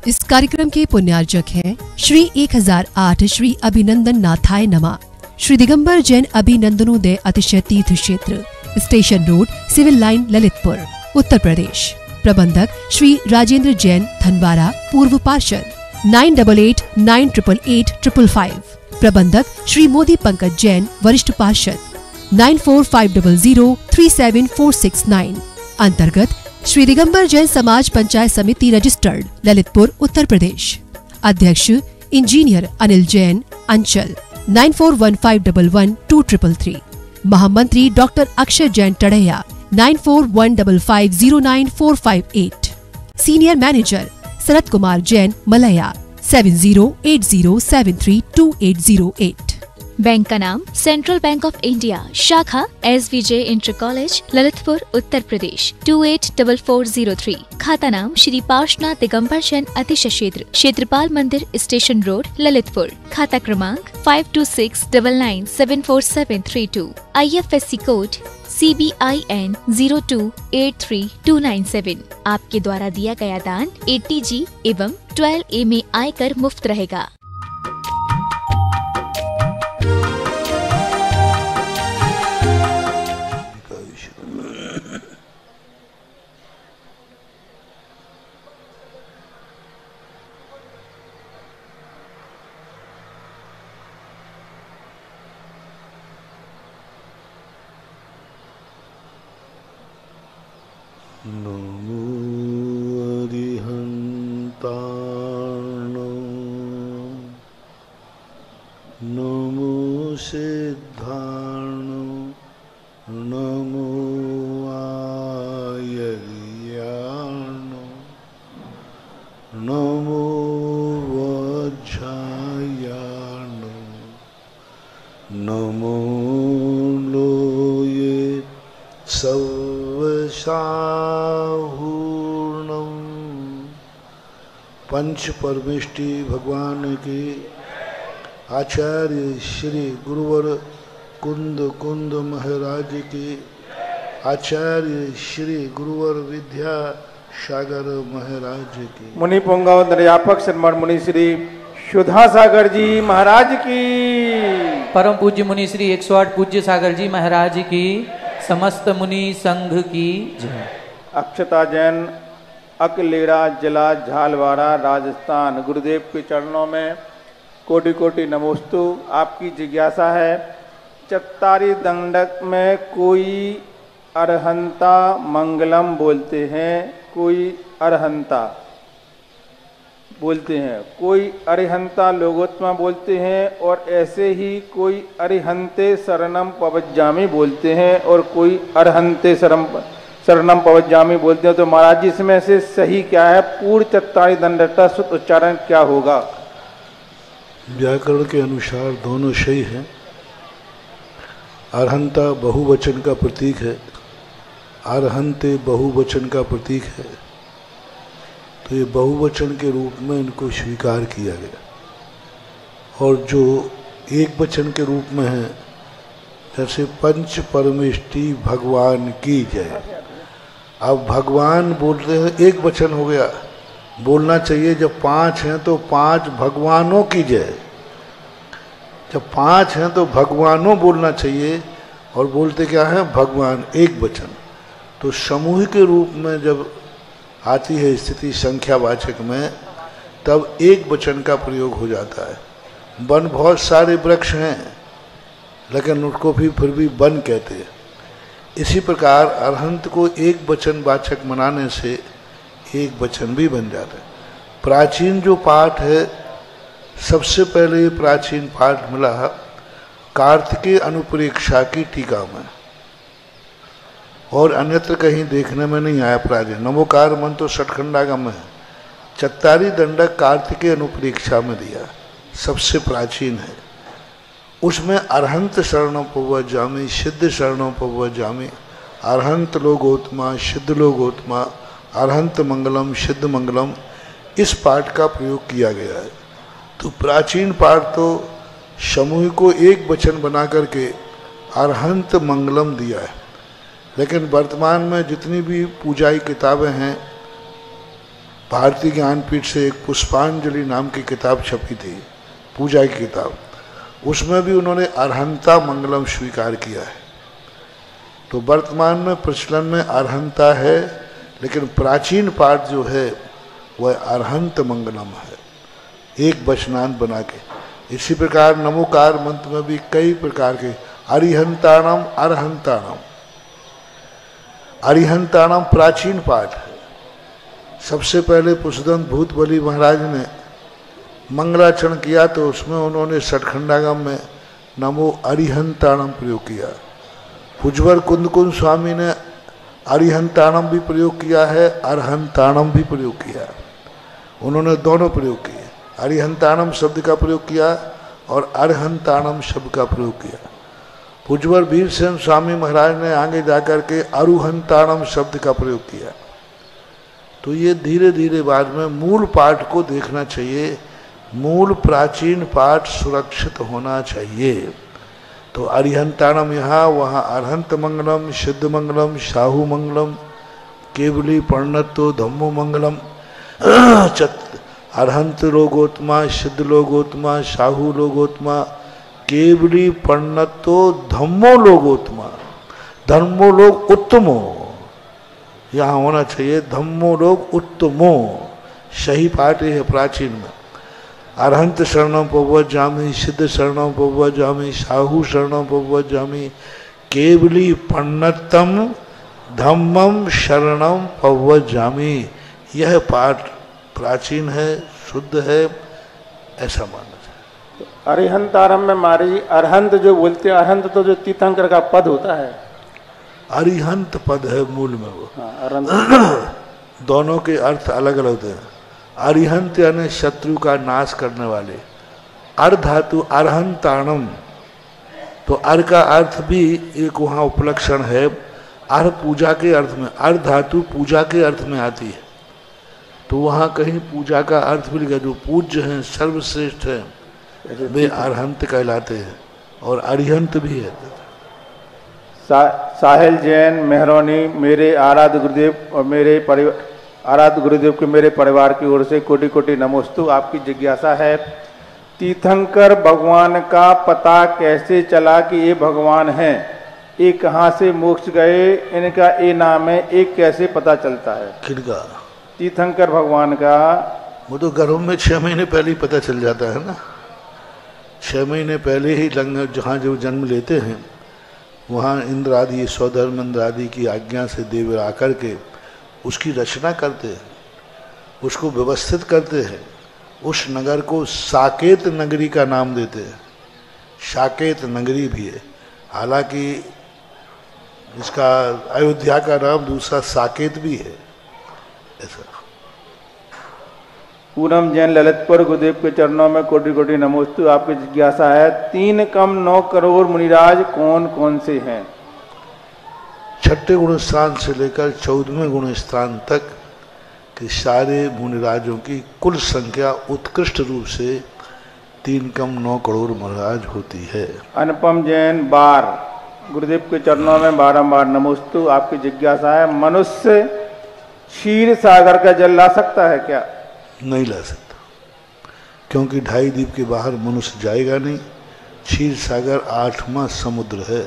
इस कार्यक्रम के पुण्यार्जक हैं श्री 1008 श्री अभिनंदन नाथाय नमः, श्री दिगंबर जैन अभिनंदनोदय अतिशय तीर्थ क्षेत्र, station road, civil line, Lalitpur, Uttar Pradesh. प्रबंधक श्री राजेंद्र जैन धनवारा, पूर्व पार्षद, 9889888555। प्रबंधक श्री मोदी पंकज जैन, वरिष्ठ पार्षद, 9450037469। अंतर्गत श्री दिगंबर जैन समाज पंचायत समिति रजिस्टर्ड, ललितपुर, उत्तर प्रदेश। अध्यक्ष इंजीनियर अनिल जैन, अंचल, 9415112333। महामंत्री doctor Akshay Jain Tadaiya, 9415509458। Senior manager Sharad Kumar Jain, Malaya, 7080732808। Bank का नाम सेंट्रल बैंक ऑफ इंडिया, शाखा SVJ inter college, Lalitpur, Uttar Pradesh, 284403। खाता नाम श्री पार्श्वनाथ दिगंबर जैन अतिशय क्षेत्र, क्षेत्रपाल मंदिर, स्टेशन रोड, ललितपुर। खाता क्रमांक 5269974732। IFSC code CBIN 0283297। आपके द्वारा दिया गया दान 80G एवं 12A में आयकर मुफ्त रहेगा। नमो अरिहन्ताणो, नमो सिद्धाणो, नमो आयर्याणो, नमो वज्रायाणो, नमो लोये सर्वसाहूर्णम। पंच परमेष्टि भगवान के आचार्य श्री गुरुवर कुंद कुंद महाराज के आचार्य श्री गुरुवर विद्या सागर महाराज की मुनि पुंगव निर्यापक श्रीमण मुनि श्री सुधा सागर जी महाराज की, परम पूज्य मुनि श्री 108 पूज्य सागर जी महाराज की, समस्त मुनि संघ की जय। अक्षता जैन, अकलेरा जिला झालवाड़ा, राजस्थान। गुरुदेव के चरणों में कोटि कोटि नमोस्तु। आपकी जिज्ञासा है, चत्तारी दंडक में कोई अरहंता मंगलम बोलते हैं, कोई अरहंता बोलते हैं, कोई अरिहंता लोगोत्मा बोलते हैं, और ऐसे ही कोई अरिहंते शरणम पवज्जामी बोलते हैं, और कोई अरहंते शरणम पवज्जामी बोलते हैं। तो महाराज जी इसमें से सही क्या है? पूर्ण चत्तारी दंडकता शुद्ध उच्चारण क्या होगा? व्याकरण के अनुसार दोनों सही हैं। अरहंता बहुवचन का प्रतीक है, अरहंते बहुवचन का प्रतीक है, तो ये बहुवचन के रूप में इनको स्वीकार किया गया। और जो एक वचन के रूप में है, जैसे पंच परमेष्टि भगवान की जय। अब भगवान बोलते हैं, एक वचन हो गया, बोलना चाहिए जब 5 हैं तो 5 भगवानों की जय। जब 5 हैं तो भगवानों बोलना चाहिए, और बोलते क्या है? भगवान, एक वचन। तो समूह के रूप में जब आती है स्थिति संख्यावाचक में, तब एक वचन का प्रयोग हो जाता है। वन बहुत सारे वृक्ष हैं, लेकिन उनको भी फिर भी वन कहते हैं। इसी प्रकार अरहंत को एक वचन वाचक बनाने से एक वचन भी बन जाता है। प्राचीन जो पाठ है, सबसे पहले ये प्राचीन पाठ मिला कार्तिकेय अनुप्रेक्षा की टीका में, और अन्यत्र कहीं देखने में नहीं आया प्राचीन। नमोकार मंत्र तो षटखंडागम है, चत्तारी दंडक कार्तिकेय अनुप्रेक्षा में दिया, सबसे प्राचीन है। उसमें अरहंत शरणों पवज्जामि, सिद्ध शरणों पवज्जामि, अरहंत लोगोत्मा, सिद्ध लोगोत्मा, अरहंत मंगलम, सिद्ध मंगलम, इस पाठ का प्रयोग किया गया है। तो प्राचीन पाठ तो समूह को एक वचन बना करके अरहंत मंगलम दिया है, लेकिन वर्तमान में जितनी भी पूजाई किताबें हैं भारतीय ज्ञानपीठ से एक पुष्पांजलि नाम की किताब छपी थी, पूजा की किताब, उसमें भी उन्होंने अरहंता मंगलम स्वीकार किया है। तो वर्तमान में प्रचलन में अरहंता है, लेकिन प्राचीन पाठ जो है वह अरहंत मंगलम है, एक वचनांत बना के। इसी प्रकार नमोकार मंत्र में भी कई प्रकार के अरिहंताणम अरहंताणम, अरिहंताणम प्राचीन पाठ है। सबसे पहले पुष्पदंत भूत बली महाराज ने मंगलाचरण किया तो उसमें उन्होंने सठखंडागम में नमो अरिहंताणम प्रयोग किया। पुजवर कुंदकुंद स्वामी ने अरिहंताणम भी प्रयोग किया है, अरहंताणम भी प्रयोग किया। उन्होंने दोनों प्रयोग किए, अरिहंताणम शब्द का प्रयोग किया और अरहंताणम शब्द का प्रयोग किया। पुजवर वीरसेन स्वामी महाराज ने आगे जाकर के अरुहंताणम शब्द का प्रयोग किया। तो ये धीरे धीरे बाद में मूल पाठ को देखना चाहिए, मूल प्राचीन पाठ सुरक्षित होना चाहिए। तो अरिहंताणम यहाँ, वहाँ अरहंत मंगलम, सिद्ध मंगलम, शाहू मंगलम, केवली पर्णत्तो धम्मो मंगलम, अरहंत लोगोत्मा, सिद्ध लोगोत्मा, शाहू लोगोत्मा, केवली पर्णत्तो धम्मो लोगोत्मा, धर्मो लोग उत्तमो, यहाँ होना चाहिए धम्मो लोग उत्तमो, सही पाठ है प्राचीन में। अरहंत शरणम पवज्जामि, सिद्ध शरणम पवज्जामि, शाहू शरणम पवज्जामि, केवली पन्नतम धम्मम शरणम पवज्जामि। यह पाठ प्राचीन है, शुद्ध है, ऐसा मानना चाहिए। अरिहंतारम में मारी अरहंत जो बोलते हैं, अरहंत तो जो तीर्थंकर का पद होता है, अरिहंत पद है मूल में वो। अरहंत दोनों के अर्थ अलग अलग होते हैं। अरिहंत यानी शत्रु का नाश करने वाले। अर धातु अरहंताणम, तो अर का अर्थ भी एक वहाँ उपलक्षण है। अर पूजा के अर्थ में, अर धातु पूजा के अर्थ में आती है, तो वहाँ कहीं पूजा का अर्थ भी लिखा। जो पूज्य हैं, सर्वश्रेष्ठ हैं, वे अरहंत कहलाते हैं, और अरिहंत भी है। साहिल जैन मेहरौनी, मेरे आराध्य गुरुदेव और मेरे परिवार, आराध्य गुरुदेव के मेरे परिवार की ओर से कोटि कोटि नमोस्तु। आपकी जिज्ञासा है, तीर्थंकर भगवान का पता कैसे चला कि ये भगवान हैं? ये कहाँ से मोक्ष गए? इनका ये नाम है, एक कैसे पता चलता है? किनका? तीर्थंकर भगवान का। वो तो गर्भ में 6 महीने पहले ही पता चल जाता है ना। 6 महीने पहले ही जहाँ जो जन्म लेते हैं, वहाँ इंद्र आदि, स्वधर्म इंद्र आदि की आज्ञा से देव आकर के उसकी रचना करते हैं, उसको व्यवस्थित करते हैं। उस नगर को साकेत नगरी का नाम देते हैं। साकेत नगरी भी है, हालांकि इसका अयोध्या का नाम दूसरा साकेत भी है। ऐसा। पूनम जैन ललितपुर, गुरुदेव के चरणों में कोटि कोटि नमोस्तु। आपकी जिज्ञासा है, 3 कम 9 करोड़ मुनिराज कौन कौन से हैं? 6ठे गुण स्थान से लेकर 14वें गुण स्थान तक के सारे मुनिराजों की कुल संख्या उत्कृष्ट रूप से 3 कम 9 करोड़ मुनिराज होती है। अनुपम जैन बार, गुरुदेव के चरणों में बारंबार नमोस्तु। आपकी जिज्ञासा है, मनुष्य क्षीर सागर का जल ला सकता है क्या? नहीं ला सकता, क्योंकि 2.5 द्वीप के बाहर मनुष्य जाएगा नहीं। क्षीर सागर 8वां समुद्र है।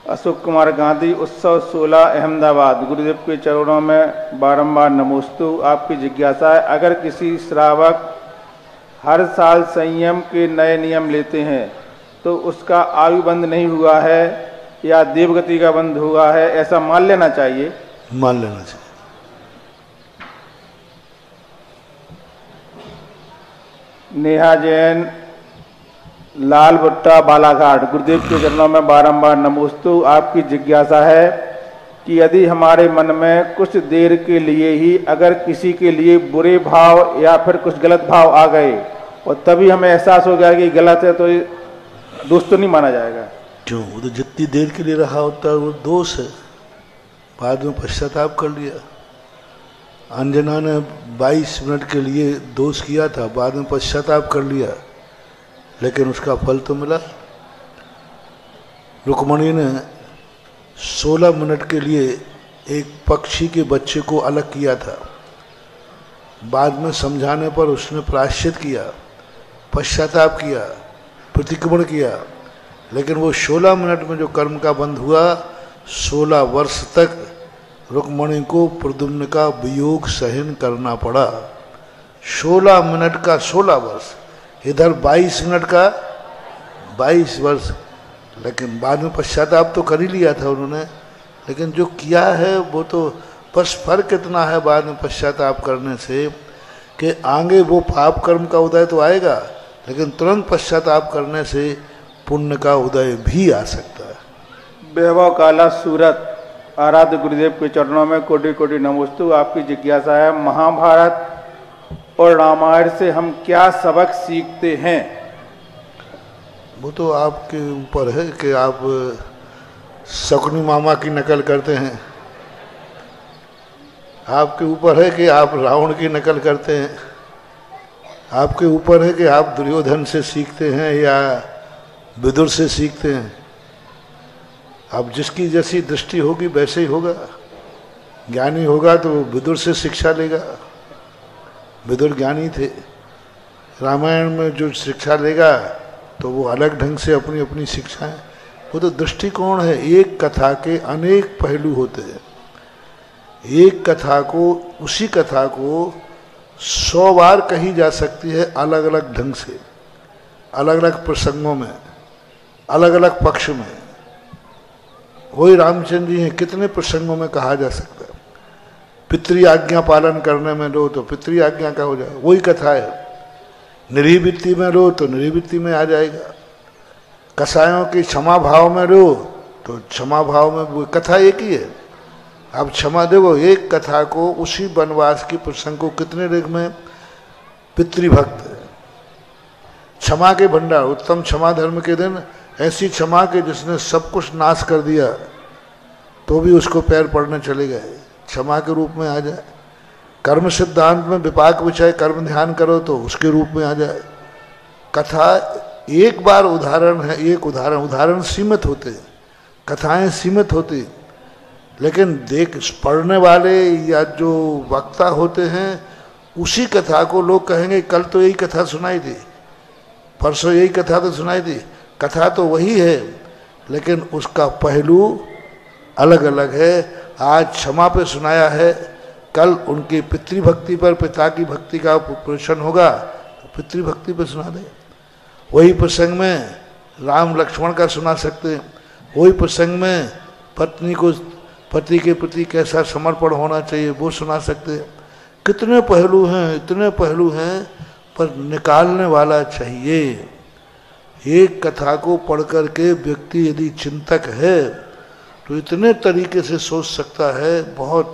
अशोक कुमार गांधी, उत्सव 16 अहमदाबाद, गुरुदेव के चरणों में बारंबार नमोस्तु। आपकी जिज्ञासा है, अगर किसी श्रावक हर साल संयम के नए नियम लेते हैं तो उसका आयु बंद नहीं हुआ है या देवगति का बंद हुआ है, ऐसा मान लेना चाहिए? मान लेना चाहिए। नेहा जैन, लाल भुट्टा, बालाघाट, गुरुदेव के चरणों में बारंबार नमोस्तु। आपकी जिज्ञासा है कि यदि हमारे मन में कुछ देर के लिए ही अगर किसी के लिए बुरे भाव या फिर कुछ गलत भाव आ गए और तभी हमें एहसास हो गया कि गलत है, तो ये दोष तो नहीं माना जाएगा? क्यों? वो तो जितनी देर के लिए रहा होता है वो दोष है, बाद में पश्चाताप कर लिया। अंजना ने 22 मिनट के लिए दोष किया था, बाद में पश्चाताप कर लिया, लेकिन उसका फल तो मिला। रुक्मणी ने 16 मिनट के लिए एक पक्षी के बच्चे को अलग किया था, बाद में समझाने पर उसने प्रायश्चित किया, पश्चाताप किया, प्रतिक्रमण किया, लेकिन वो 16 मिनट में जो कर्म का बंध हुआ, 16 वर्ष तक रुक्मणी को प्रद्युम्न का वियोग सहन करना पड़ा। 16 मिनट का 16 वर्ष, इधर 22 मिनट का 22 वर्ष। लेकिन बाद में पश्चाताप तो कर ही लिया था उन्होंने, लेकिन जो किया है वो तो बस फर्क इतना है बाद में पश्चाताप करने से कि आगे वो पाप कर्म का उदय तो आएगा, लेकिन तुरंत पश्चाताप करने से पुण्य का उदय भी आ सकता है। वैभव काला सूरत आराध्य गुरुदेव के चरणों में कोटि कोटि नमोस्तु। आपकी जिज्ञासा है, महाभारत और रामायण से हम क्या सबक सीखते हैं? वो तो आपके ऊपर है कि आप शकुनी मामा की नकल करते हैं, आपके ऊपर है कि आप रावण की नकल करते हैं, आपके ऊपर है कि आप दुर्योधन से सीखते हैं या विदुर से सीखते हैं। अब जिसकी जैसी दृष्टि होगी वैसे ही होगा। ज्ञानी होगा तो विदुर से शिक्षा लेगा, विदुर ज्ञानी थे। रामायण में जो शिक्षा लेगा तो वो अलग ढंग से अपनी अपनी शिक्षा है। वो तो दृष्टिकोण है। एक कथा के अनेक पहलू होते हैं। एक कथा को, उसी कथा को 100 बार कही जा सकती है अलग अलग ढंग से, अलग अलग प्रसंगों में, अलग अलग पक्ष में। वही रामचंद्र जी हैं, कितने प्रसंगों में कहा जा सकता है। पितृ आज्ञा पालन करने में लो तो पितृ आज्ञा का हो जाए, वही कथा है। निरीवृत्ति में लो तो निरीवृत्ति में आ जाएगा। कसायों की क्षमा भाव में लो तो क्षमा भाव में, वो कथा एक ही है। आप क्षमा देखो, एक कथा को, उसी वनवास की प्रसंग को कितने रेख में पितृभक्त, क्षमा के भंडार, उत्तम क्षमा धर्म के दिन ऐसी क्षमा के जिसने सब कुछ नाश कर दिया तो भी उसको पैर पड़ने चले गए, क्षमा के रूप में आ जाए। कर्म सिद्धांत में विपाक विषय कर्म ध्यान करो तो उसके रूप में आ जाए। कथा एक बार उदाहरण है, एक उदाहरण सीमित होते हैं, कथाएं सीमित होती, लेकिन पढ़ने वाले या जो वक्ता होते हैं उसी कथा को लोग कहेंगे कल तो यही कथा सुनाई थी, परसों यही कथा तो सुनाई थी। कथा तो वही है लेकिन उसका पहलू अलग अलग है। आज क्षमा पे सुनाया है, कल उनकी पितृभक्ति पर, पिता की भक्ति का प्रश्न होगा तो पितृभक्ति पर सुना दे। वही प्रसंग में राम लक्ष्मण का सुना सकते हैं, वही प्रसंग में पत्नी को पति के प्रति कैसा समर्पण होना चाहिए वो सुना सकते हैं। कितने पहलू हैं, इतने पहलू हैं, पर निकालने वाला चाहिए। एक कथा को पढ़ करके व्यक्ति यदि चिंतक है तो इतने तरीके से सोच सकता है, बहुत।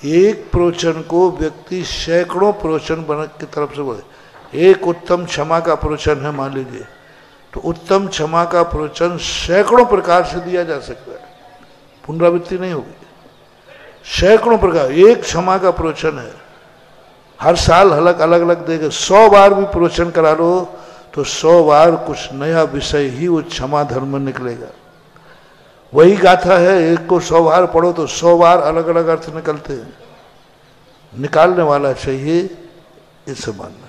एक प्रवचन को व्यक्ति सैकड़ों प्रवचन बना की तरफ से बोले। एक उत्तम क्षमा का प्रवचन है मान लीजिए, तो उत्तम क्षमा का प्रवचन सैकड़ों प्रकार से दिया जा सकता है, पुनरावृत्ति नहीं होगी। सैकड़ों प्रकार, एक क्षमा का प्रवचन है, हर साल अलग अलग देगा। 100 बार भी प्रवचन करा लो तो 100 बार कुछ नया विषय ही वो क्षमा धर्म में निकलेगा। वही गाथा है, एक को 100 बार पढ़ो तो 100 बार अलग अलग अर्थ निकलते हैं। निकालने वाला चाहिए, इसे मानना।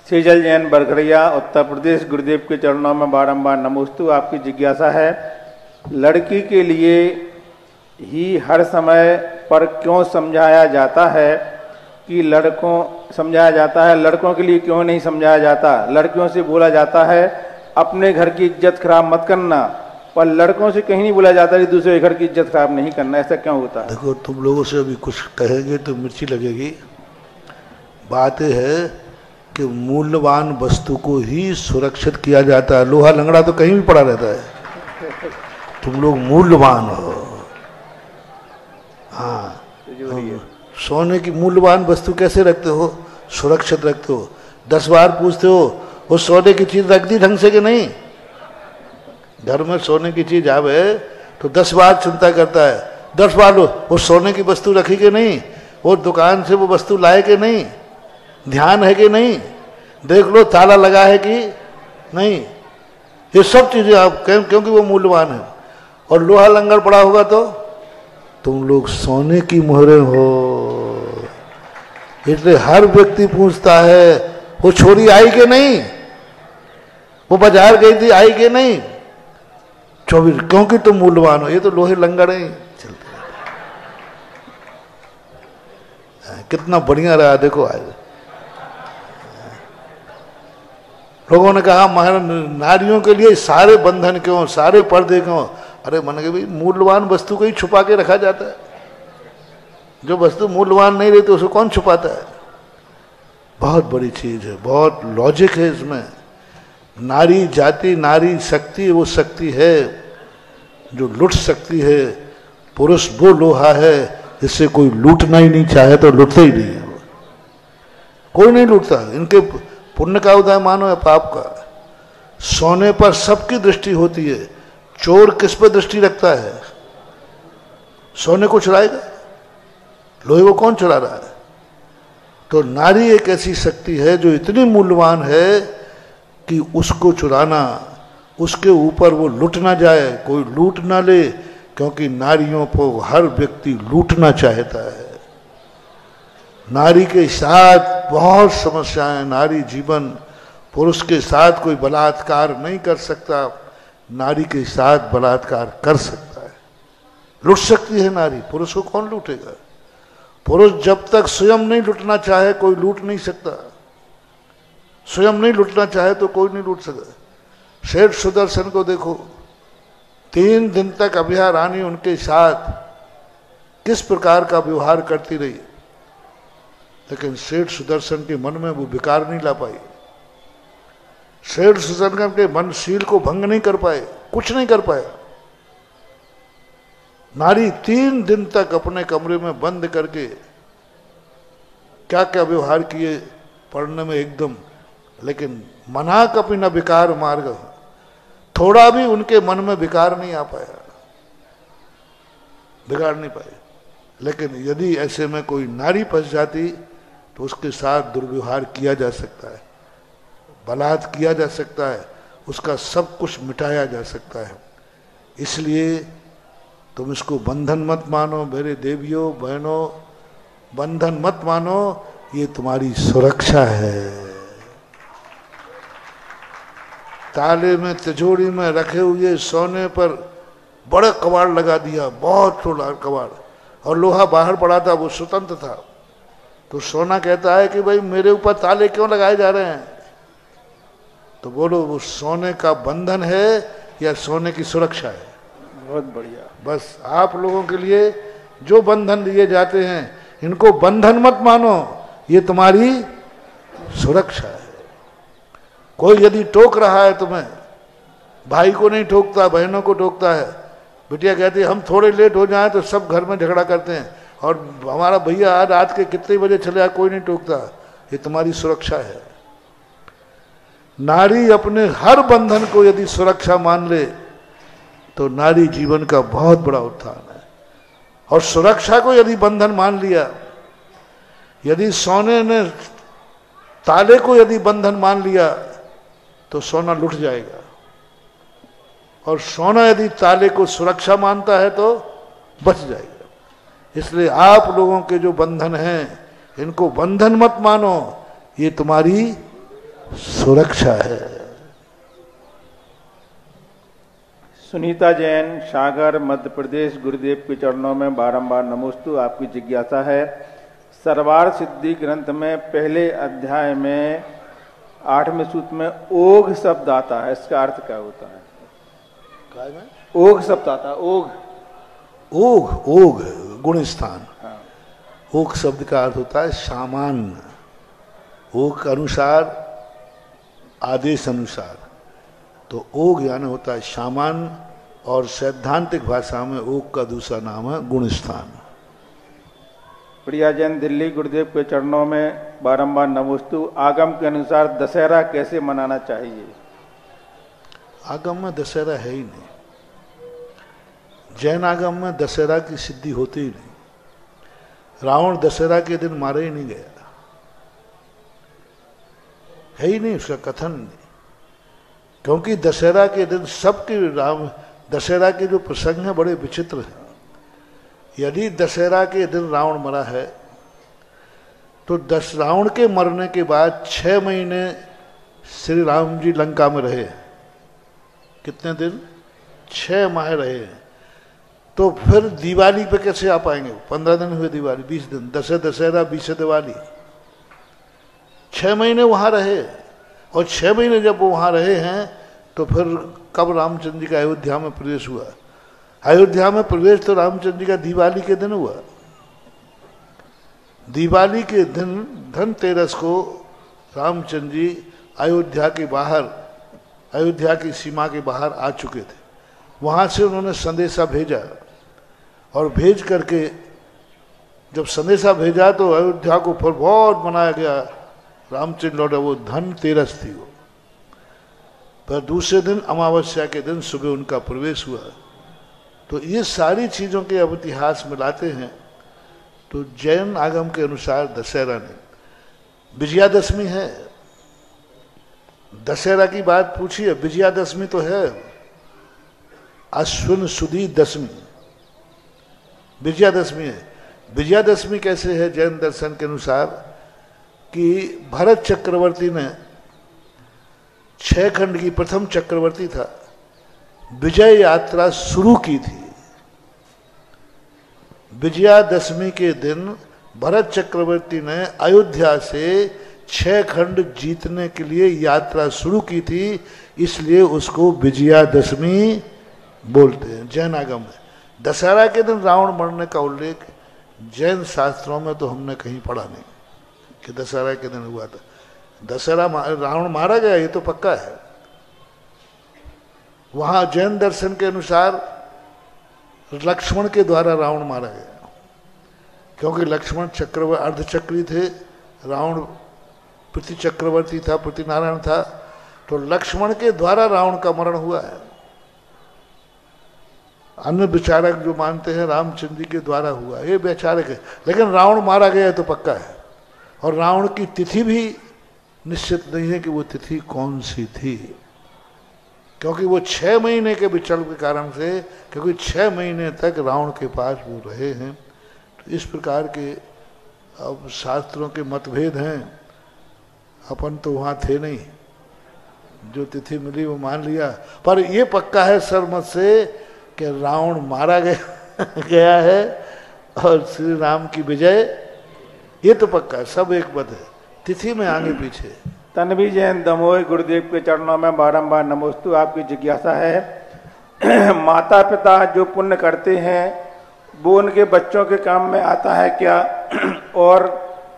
सेजल जैन बरगड़िया उत्तर प्रदेश, गुरुदेव के चरणों में बारंबार नमोस्तु। आपकी जिज्ञासा है, लड़की के लिए ही हर समय पर क्यों समझाया जाता है कि समझाया जाता है, लड़कों के लिए क्यों नहीं समझाया जाता? लड़कियों से बोला जाता है अपने घर की इज्जत खराब मत करना, पर लड़कों से कहीं नहीं बोला जाता कि दूसरे घर की इज्जत खराब नहीं करना। ऐसा क्यों होता है? देखो, तुम लोगों से अभी कुछ कहेंगे तो मिर्ची लगेगी। बात है कि मूल्यवान वस्तु को ही सुरक्षित किया जाता है। लोहा लंगड़ा तो कहीं भी पड़ा रहता है। तुम लोग मूल्यवान हो। हाँ, सोने की मूल्यवान वस्तु कैसे रखते हो? सुरक्षित रखते हो। 10 बार पूछते हो वो सोने की चीज रख दी ढंग से कि नहीं। घर में सोने की चीज आवे तो 10 बार चिंता करता है, 10 बार वो सोने की वस्तु रखी कि नहीं, वो दुकान से वो वस्तु लाए कि नहीं, ध्यान है कि नहीं, देख लो ताला लगा है कि नहीं। ये सब चीजें आप क्योंकि वो मूल्यवान है। और लोहा लंगड़ पड़ा होगा तो तुम लोग सोने की मोहरे हो। इसलिए हर व्यक्ति पूछता है वो छोरी आई कि नहीं, वो बाजार गई थी आई कि नहीं, 24, क्योंकि तुम मूल्यवान हो। ये तो लोहे लंगड़े चलते हैं। कितना बढ़िया रहा देखो आज। लोगों ने कहा नारियों के लिए सारे बंधन क्यों, सारे पर्दे क्यों? अरे मन के भाई मूल्यवान वस्तु को ही छुपा के रखा जाता है। जो वस्तु मूल्यवान नहीं रहती उसको कौन छुपाता है? बहुत बड़ी चीज है, बहुत लॉजिक है इसमें। नारी जाति, नारी शक्ति वो शक्ति है जो लूट सकती है। पुरुष वो लोहा है जिससे कोई लूटना ही नहीं चाहे तो लूटता ही नहीं है। कोई नहीं लूटता। इनके पुण्य का उदय मानो या पाप का। सोने पर सबकी दृष्टि होती है, चोर किस पर दृष्टि रखता है? सोने को चुराएगा, लोहे को कौन चुरा रहा है? तो नारी एक ऐसी शक्ति है जो इतनी मूल्यवान है कि उसको चुराना, उसके ऊपर वो लूट ना जाए, कोई लूट ना ले, क्योंकि नारियों को हर व्यक्ति लूटना चाहता है। नारी के साथ बहुत समस्याएं। नारी जीवन, पुरुष के साथ कोई बलात्कार नहीं कर सकता, नारी के साथ बलात्कार कर सकता है, लूट सकती है नारी। पुरुष को कौन लूटेगा? पुरुष जब तक स्वयं नहीं लूटना चाहे कोई लूट नहीं सकता। स्वयं नहीं लूटना चाहे तो कोई नहीं लूट सकता। सेठ सुदर्शन को देखो, 3 दिन तक अभिया रानी उनके साथ किस प्रकार का व्यवहार करती रही, लेकिन सेठ सुदर्शन के मन में वो विकार नहीं ला पाई। सेठ सुदर्शन के मनशील को भंग नहीं कर पाए, कुछ नहीं कर पाया। नारी 3 दिन तक अपने कमरे में बंद करके क्या क्या व्यवहार किए पढ़ने में एकदम, लेकिन मना कपि न विकार मार्ग, थोड़ा भी उनके मन में विकार नहीं आ पाया, बिगाड़ नहीं पाए। लेकिन यदि ऐसे में कोई नारी फंस जाती तो उसके साथ दुर्व्यवहार किया जा सकता है, बलात्कार किया जा सकता है, उसका सब कुछ मिटाया जा सकता है। इसलिए तुम इसको बंधन मत मानो मेरे देवियों बहनों, बंधन मत मानो, ये तुम्हारी सुरक्षा है। ताले में तिजोरी में रखे हुए सोने पर बड़ा कबाड़ लगा दिया, बहुत छोटा कबाड़, और लोहा बाहर पड़ा था, वो स्वतंत्र था। तो सोना कहता है कि भाई मेरे ऊपर ताले क्यों लगाए जा रहे हैं? तो बोलो वो सोने का बंधन है या सोने की सुरक्षा है? बहुत बढ़िया। बस आप लोगों के लिए जो बंधन दिए जाते हैं इनको बंधन मत मानो, ये तुम्हारी सुरक्षा है। कोई यदि टोक रहा है तुम्हें, भाई को नहीं ठोकता, बहनों को ठोकता है, बिटिया कहती है हम थोड़े लेट हो जाएं तो सब घर में झगड़ा करते हैं, और हमारा भैया आज रात के कितने बजे चले आए कोई नहीं टोकता, ये तुम्हारी सुरक्षा है। नारी अपने हर बंधन को यदि सुरक्षा मान ले तो नारी जीवन का बहुत बड़ा उत्थान है। और सुरक्षा को यदि बंधन मान लिया, यदि सोने ने ताले को यदि बंधन मान लिया तो सोना लुट जाएगा, और सोना यदि ताले को सुरक्षा मानता है तो बच जाएगा। इसलिए आप लोगों के जो बंधन हैं इनको बंधन मत मानो, ये तुम्हारी सुरक्षा है। सुनीता जैन, सागर, मध्य प्रदेश। गुरुदेव के चरणों में बारंबार नमोस्तु। आपकी जिज्ञासा है, सर्वार सिद्धि ग्रंथ में पहले अध्याय में 8वें सूत्र में ओघ शब्द आता है, इसका अर्थ क्या होता है? ओघ शब्द आता है, ओघ। ओघ, ओघ गुण स्थान। हाँ। ओघ शब्द का अर्थ होता है सामान्य, ओघ के अनुसार, आदेश अनुसार। तो ओघ यानी होता है सामान्य, और सैद्धांतिक भाषा में ओघ का दूसरा नाम है गुण स्थान। प्रिया जैन, दिल्ली। गुरुदेव के चरणों में बारंबार नमोस्तु। आगम के अनुसार दशहरा कैसे मनाना चाहिए? आगम में दशहरा है ही नहीं। जैन आगम में दशहरा की सिद्धि होती ही नहीं। रावण दशहरा के दिन मारा ही नहीं गया, है ही नहीं, उसका कथन नहीं। क्योंकि दशहरा के दिन सबके दशहरा के जो प्रसंग है बड़े विचित्र हैं। यदि दशहरा के दिन रावण मरा है तो रावण के मरने के बाद 6 महीने श्री राम जी लंका में रहे। कितने दिन? 6 माह रहे। तो फिर दिवाली पे कैसे आ पाएंगे? 15 दिन हुए दिवाली, 20 दिन, 10 दशहरा, 20 दिवाली, 6 महीने वहां रहे। और 6 महीने जब वो वहां रहे हैं तो फिर कब रामचंद्र जी का अयोध्या में प्रवेश हुआ? अयोध्या में प्रवेश तो रामचंद्र जी का दिवाली के दिन हुआ। दिवाली के दिन धनतेरस को रामचंद्र जी अयोध्या के बाहर, अयोध्या की सीमा के बाहर आ चुके थे। वहां से उन्होंने संदेशा भेजा और भेज करके जब संदेशा भेजा तो अयोध्या को फिर बहुत मनाया गया। रामचंद्र लौटे, वो धनतेरस थी वो। पर दूसरे दिन अमावस्या के दिन सुबह उनका प्रवेश हुआ। तो ये सारी चीज़ों के अब इतिहास मिलाते हैं तो जैन आगम के अनुसार दशहरा नहीं, विजयादशमी है। दशहरा की बात पूछी है, विजयादशमी तो है अश्विन सुदी दशमी, विजयादशमी है। विजयादशमी कैसे है जैन दर्शन के अनुसार कि भरत चक्रवर्ती ने 6 खंड की प्रथम चक्रवर्ती था, विजय यात्रा शुरू की थी। विजयादशमी के दिन भरत चक्रवर्ती ने अयोध्या से 6 खंड जीतने के लिए यात्रा शुरू की थी, इसलिए उसको विजयादशमी बोलते हैं जैन आगम में। दशहरा के दिन रावण मरने का उल्लेख जैन शास्त्रों में तो हमने कहीं पढ़ा नहीं कि दशहरा के दिन हुआ था। दशहरा रावण मारा गया ये तो पक्का है। वहां जैन दर्शन के अनुसार लक्ष्मण के द्वारा रावण मारा गया, क्योंकि लक्ष्मण चक्रवर्ती अर्धचक्री थे, रावण प्रति चक्रवर्ती था, प्रति नारायण था। तो लक्ष्मण के द्वारा रावण का मरण हुआ है। अन्य विचारक जो मानते हैं रामचंद्र जी के द्वारा हुआ, ये वैचारिक है, लेकिन रावण मारा गया तो पक्का है। और रावण की तिथि भी निश्चित नहीं है कि वो तिथि कौन सी थी, क्योंकि वो 6 महीने के विचल के कारण से, क्योंकि 6 महीने तक रावण के पास वो रहे हैं। तो इस प्रकार के अब शास्त्रों के मतभेद हैं। अपन तो वहाँ थे नहीं, जो तिथि मिली वो मान लिया। पर ये पक्का है सरमत से कि रावण मारा गया है और श्री राम की विजय, ये तो पक्का है, सब एक मत है। तिथि में आगे पीछे। तन्वी जैन दमोह गुरुदेव के चरणों में बारंबार नमोस्तु। आपकी जिज्ञासा है माता पिता जो पुण्य करते हैं वो उनके बच्चों के काम में आता है क्या? और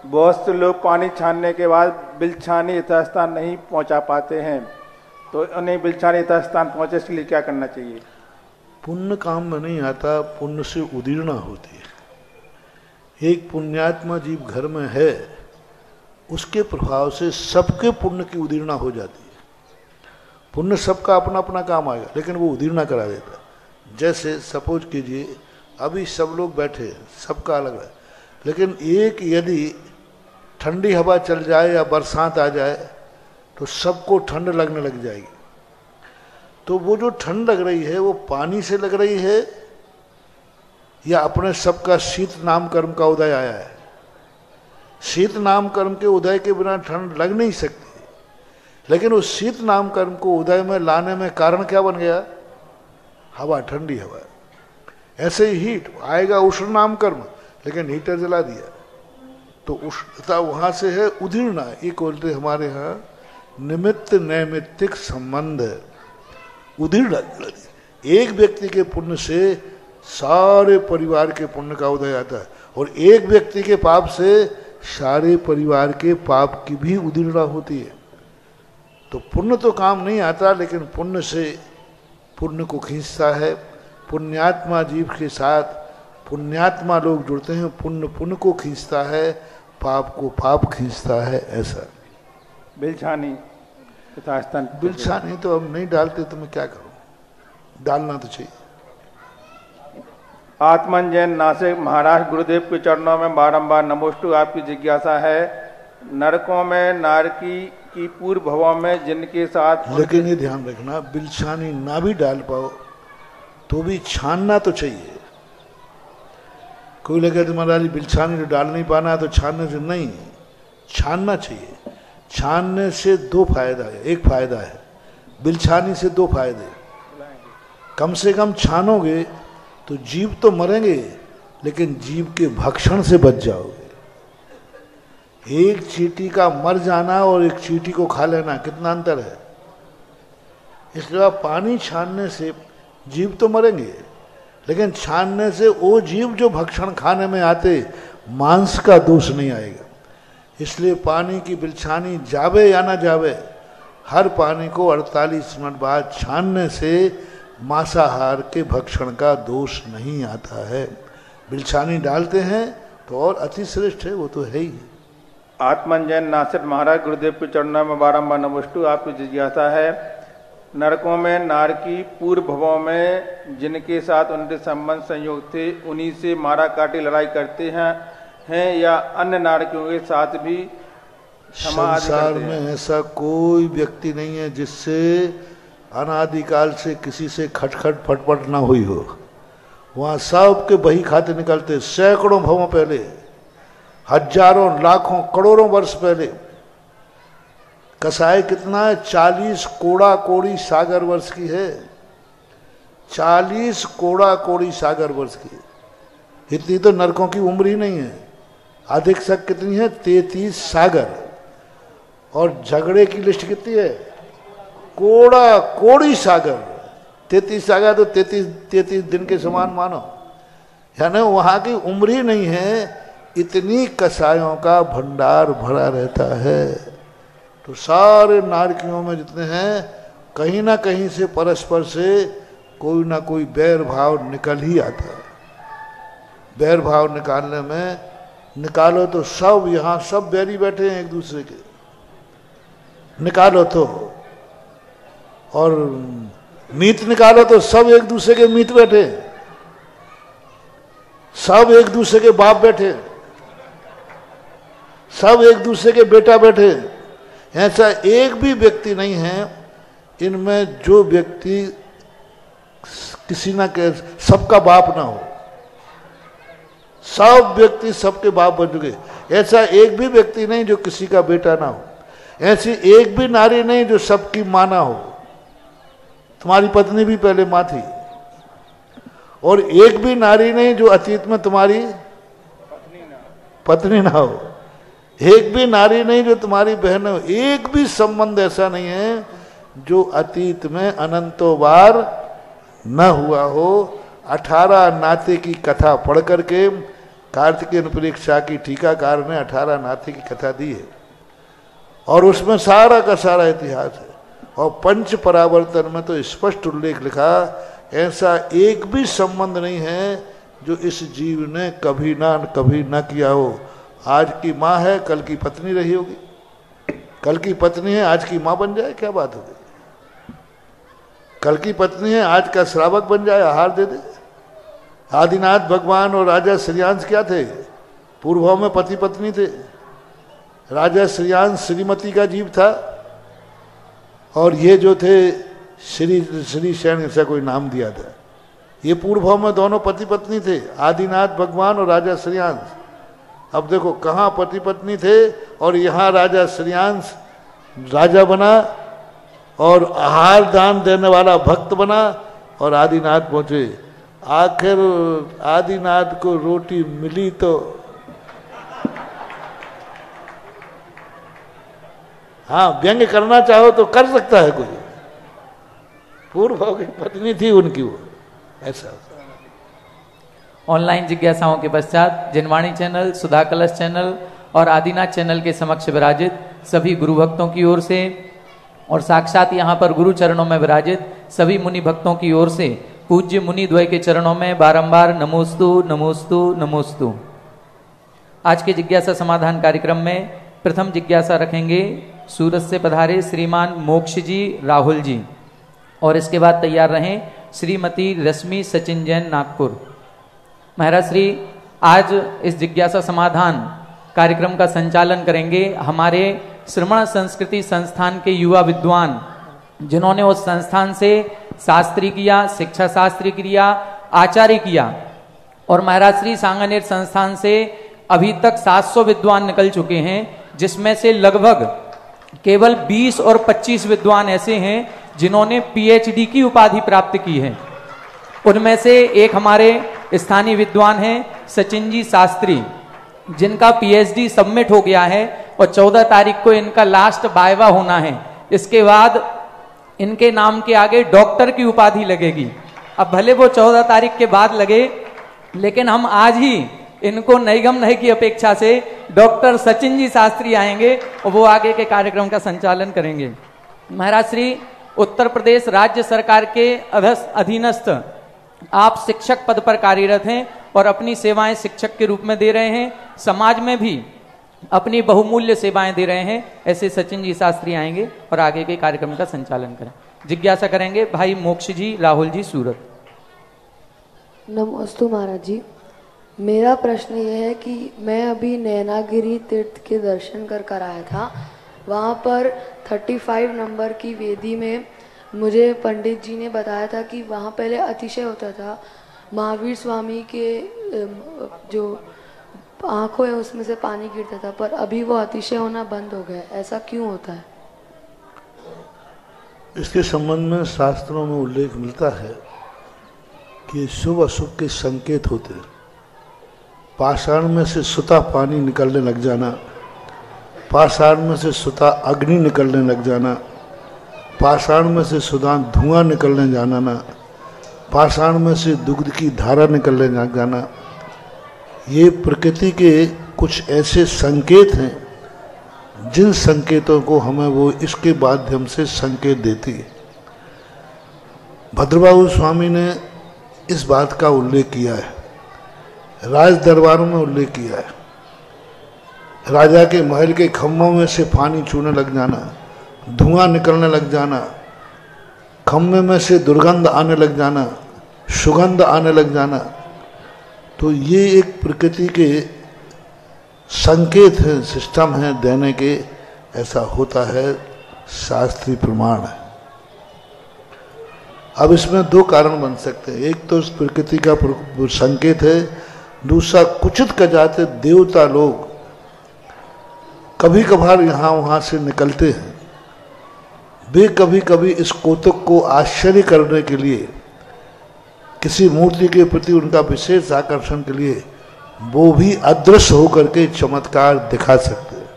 बहुत से लोग पानी छानने के बाद बिलछानी यथास्थान नहीं पहुंचा पाते हैं, तो उन्हें बिलछानी यथास्थान पहुंचे इसके लिए क्या करना चाहिए? पुण्य काम में नहीं आता, पुण्य से उदीर्णा होती है। एक पुण्यात्मा जीव घर में है, उसके प्रभाव से सबके पुण्य की उदीर्णा हो जाती है। पुण्य सबका अपना अपना काम आएगा, लेकिन वो उदीर्णा करा देता है। जैसे सपोज कीजिए अभी सब लोग बैठे, सबका अलग है, लेकिन एक यदि ठंडी हवा चल जाए या बरसात आ जाए तो सबको ठंड लगने लग जाएगी। तो वो जो ठंड लग रही है वो पानी से लग रही है या अपने सबका शीत नाम कर्म का उदय आया है? शीत नाम कर्म के उदय के बिना ठंड लग नहीं सकती, लेकिन उस शीत नाम कर्म को उदय में लाने में कारण क्या बन गया? हवा, ठंडी हवा। ऐसे ही हीट आएगा, उष्ण नाम कर्म, लेकिन हीटर जला दिया तो उष्णता वहां से है, उदीर्णा। एक बोलते हमारे यहाँ निमित्त नैमित्तिक संबंध है, उदीर्णा। एक व्यक्ति के पुण्य से सारे परिवार के पुण्य का उदय आता है, और एक व्यक्ति के पाप से सारे परिवार के पाप की भी उदीर्णा होती है। तो पुण्य तो काम नहीं आता, लेकिन पुण्य से पुण्य को खींचता है। पुण्यात्मा जीव के साथ पुण्यात्मा लोग जुड़ते हैं, पुण्य पुण्य को खींचता है, पाप को पाप खींचता है। ऐसा बिलछानी यथास्थान, बिलछानी तो अब नहीं डालते तो मैं क्या करूं, डालना तो चाहिए। आत्मन जैन नासिक महाराष्ट्र गुरुदेव के चरणों में बारंबार नमोस्तु। आपकी जिज्ञासा है नरकों में नारकी की पूर्व भवों में जिनके साथ, लेकिन ये ध्यान रखना बिलछानी ना भी डाल पाओ तो भी छानना तो चाहिए। कोई लगे तो महाराज बिलछानी तो डाल नहीं पाना तो छानने से नहीं, छानना चाहिए। छानने से दो फायदा है, एक फायदा है बिलछानी से दो फायदे। कम से कम छानोगे तो जीव तो मरेंगे लेकिन जीव के भक्षण से बच जाओगे। एक चींटी का मर जाना और एक चींटी को खा लेना कितना अंतर है। इसलिए पानी छानने से जीव तो मरेंगे लेकिन छानने से वो जीव जो भक्षण खाने में आते मांस का दोष नहीं आएगा। इसलिए पानी की बिलछानी जावे या ना जावे, हर पानी को 48 मिनट बाद छानने से मांसाहार के भक्षण का दोष नहीं आता है। बिलछानी डालते हैं तो और अति श्रेष्ठ है, वो तो है ही। आत्मन जैन नासिर महाराज गुरुदेव के चरणों में बारंबार नमस्ते। आपकी जिज्ञासा है, नरकों में नारकी पूर्व भवों में जिनके साथ उनके संबंध संयोग थे उन्हीं से मारा काटी लड़ाई करते हैं या अन्य नारकियों के साथ भी क्षमा आदि करते हैं? संसार में ऐसा कोई व्यक्ति नहीं है जिससे अनादिकाल से किसी से खटखट फटपट ना हुई हो। वहां सब के बही खाते निकलते सैकड़ों भवों पहले, हजारों लाखों करोड़ों वर्ष पहले। कसाई कितना है? 40 कोड़ा कोड़ी सागर वर्ष की है। 40 कोड़ा कोड़ी सागर वर्ष की। इतनी तो नरकों की उम्र ही नहीं है। अधिक सक कितनी है? 33 सागर। और झगड़े की लिस्ट कितनी है? कोड़ा कोड़ी सागर। 33 सागर तो 33 दिन के समान मानो, यानी वहां की उम्र ही नहीं है। इतनी कसायों का भंडार भरा रहता है। तो सारे नारकियों में जितने हैं कहीं ना कहीं से परस्पर से कोई ना कोई बैर भाव निकल ही आता है। बैर भाव निकालने में निकालो तो सब, यहाँ सब बैरी बैठे हैं एक दूसरे के, निकालो तो। और मीत निकालो तो सब एक दूसरे के मीत बैठे, सब एक दूसरे के बाप बैठे, सब एक दूसरे के बेटा बैठे। ऐसा एक भी व्यक्ति नहीं है इनमें जो व्यक्ति किसी ना के सबका बाप ना हो। सब व्यक्ति सबके बाप बन चुके। ऐसा एक भी व्यक्ति नहीं जो किसी का बेटा ना हो। ऐसी एक भी नारी नहीं जो सबकी मां ना हो। तुम्हारी पत्नी भी पहले मां थी। और एक भी नारी नहीं जो अतीत में तुम्हारी पत्नी ना हो। एक भी नारी नहीं जो तुम्हारी बहन हो। एक भी संबंध ऐसा नहीं है जो अतीत में अनंतों बार न हुआ हो। 18 नाते की कथा पढ़ करके कार्तिकेय परीक्षा की टीकाकार ने 18 नाते की कथा दी है और उसमें सारा का सारा इतिहास है। और पंच परावर्तन में तो स्पष्ट उल्लेख लिखा, ऐसा एक भी संबंध नहीं है जो इस जीव ने कभी ना किया हो। आज की माँ है, कल की पत्नी रही होगी। कल की पत्नी है, आज की माँ बन जाए, क्या बात हो गई। कल की पत्नी है, आज का श्रावक बन जाए, आहार दे दे। आदिनाथ भगवान और राजा श्रीयांश क्या थे? पूर्व में पति पत्नी थे। राजा श्रीयांश श्रीमती का जीव था और ये जो थे श्री शैन, ऐसा कोई नाम दिया था। ये पूर्व में दोनों पति पत्नी थे, आदिनाथ भगवान और राजा श्रीयांश। अब देखो कहाँ पति पत्नी थे और यहाँ राजा श्रीयांश राजा बना और आहार दान देने वाला भक्त बना और आदिनाथ पहुंचे। आखिर आदिनाथ को रोटी मिली तो हाँ, व्यंग करना चाहो तो कर सकता है कोई। पूर्व की पत्नी थी उनकी वो, ऐसा। ऑनलाइन जिज्ञासाओं के पश्चात जिनवाणी चैनल, सुधा कलश चैनल और आदिनाथ चैनल के समक्ष विराजित सभी गुरु भक्तों की ओर से और साक्षात यहाँ पर गुरु चरणों में विराजित सभी मुनि भक्तों की ओर से पूज्य मुनि द्वय के चरणों में बारंबार नमोस्तु नमोस्तु नमोस्तु। आज के जिज्ञासा समाधान कार्यक्रम में प्रथम जिज्ञासा रखेंगे सूरत से पधारे श्रीमान मोक्ष जी राहुल जी और इसके बाद तैयार रहें श्रीमती रश्मि सचिन जैन नागपुर। महाराज श्री आज इस जिज्ञासा समाधान कार्यक्रम का संचालन करेंगे हमारे श्रमण संस्कृति संस्थान के युवा विद्वान, जिन्होंने उस संस्थान से शास्त्री किया, शिक्षा शास्त्री किया, आचार्य किया और महाराज श्री सांगानेर संस्थान से अभी तक 700 विद्वान निकल चुके हैं। जिसमें से लगभग केवल 20 और 25 विद्वान ऐसे हैं जिन्होंने पीएचडी की उपाधि प्राप्त की है। उनमें से एक हमारे स्थानीय विद्वान हैं सचिन जी शास्त्री, जिनका पीएचडी सबमिट हो गया है और 14 तारीख को इनका लास्ट वाइवा होना है। इसके बाद इनके नाम के आगे डॉक्टर की उपाधि लगेगी। अब भले वो 14 तारीख के बाद लगे, लेकिन हम आज ही इनको नईगम नई की अपेक्षा से डॉक्टर सचिन जी शास्त्री आएंगे और वो आगे के कार्यक्रम का संचालन करेंगे। महाराज श्री, उत्तर प्रदेश राज्य सरकार के अधीनस्थ आप शिक्षक पद पर कार्यरत हैं और अपनी सेवाएं शिक्षक के रूप में दे रहे हैं, समाज में भी अपनी बहुमूल्य सेवाएं दे रहे हैं। ऐसे सचिन जी शास्त्री आएंगे और आगे के कार्यक्रम का संचालन करें। जिज्ञासा करेंगे भाई मोक्ष जी, राहुल जी, सूरत। नमोस्तु महाराज जी, मेरा प्रश्न यह है कि मैं अभी नैनागिरी तीर्थ के दर्शन कर आया था। वहाँ पर 35 नंबर की वेदी में मुझे पंडित जी ने बताया था कि वहाँ पहले अतिशय होता था। महावीर स्वामी के जो आँखों है उसमें से पानी गिरता था, पर अभी वो अतिशय होना बंद हो गया। ऐसा क्यों होता है? इसके संबंध में शास्त्रों में उल्लेख मिलता है कि शुभ अशुभ के संकेत होते हैं। पाषाण में से सुता पानी निकलने लग जाना, पाषाण में से सुता अग्नि निकलने लग जाना, पाषाण में से सुधा धुआं निकलने जाना ना, पाषाण में से दुग्ध की धारा निकलने लग जाना, ये प्रकृति के कुछ ऐसे संकेत हैं जिन संकेतों को हमें वो इसके माध्यम से संकेत देती है। भद्रबाहु स्वामी ने इस बात का उल्लेख किया है, राज दरबारों में उल्लेख किया है। राजा के महल के खम्भों में से पानी चूने लग जाना, धुआं निकलने लग जाना, खम्भे में से दुर्गंध आने लग जाना, सुगंध आने लग जाना, तो ये एक प्रकृति के संकेत है, सिस्टम है देने के। ऐसा होता है, शास्त्रीय प्रमाण है। अब इसमें दो कारण बन सकते हैं। एक तो इस प्रकृति का संकेत है, दूसरा कुचित कजाते देवता लोग कभी कभार यहाँ वहाँ से निकलते हैं। वे कभी कभी इस कौतुक को आश्चर्य करने के लिए, किसी मूर्ति के प्रति उनका विशेष आकर्षण के लिए वो भी अदृश्य होकर के चमत्कार दिखा सकते हैं।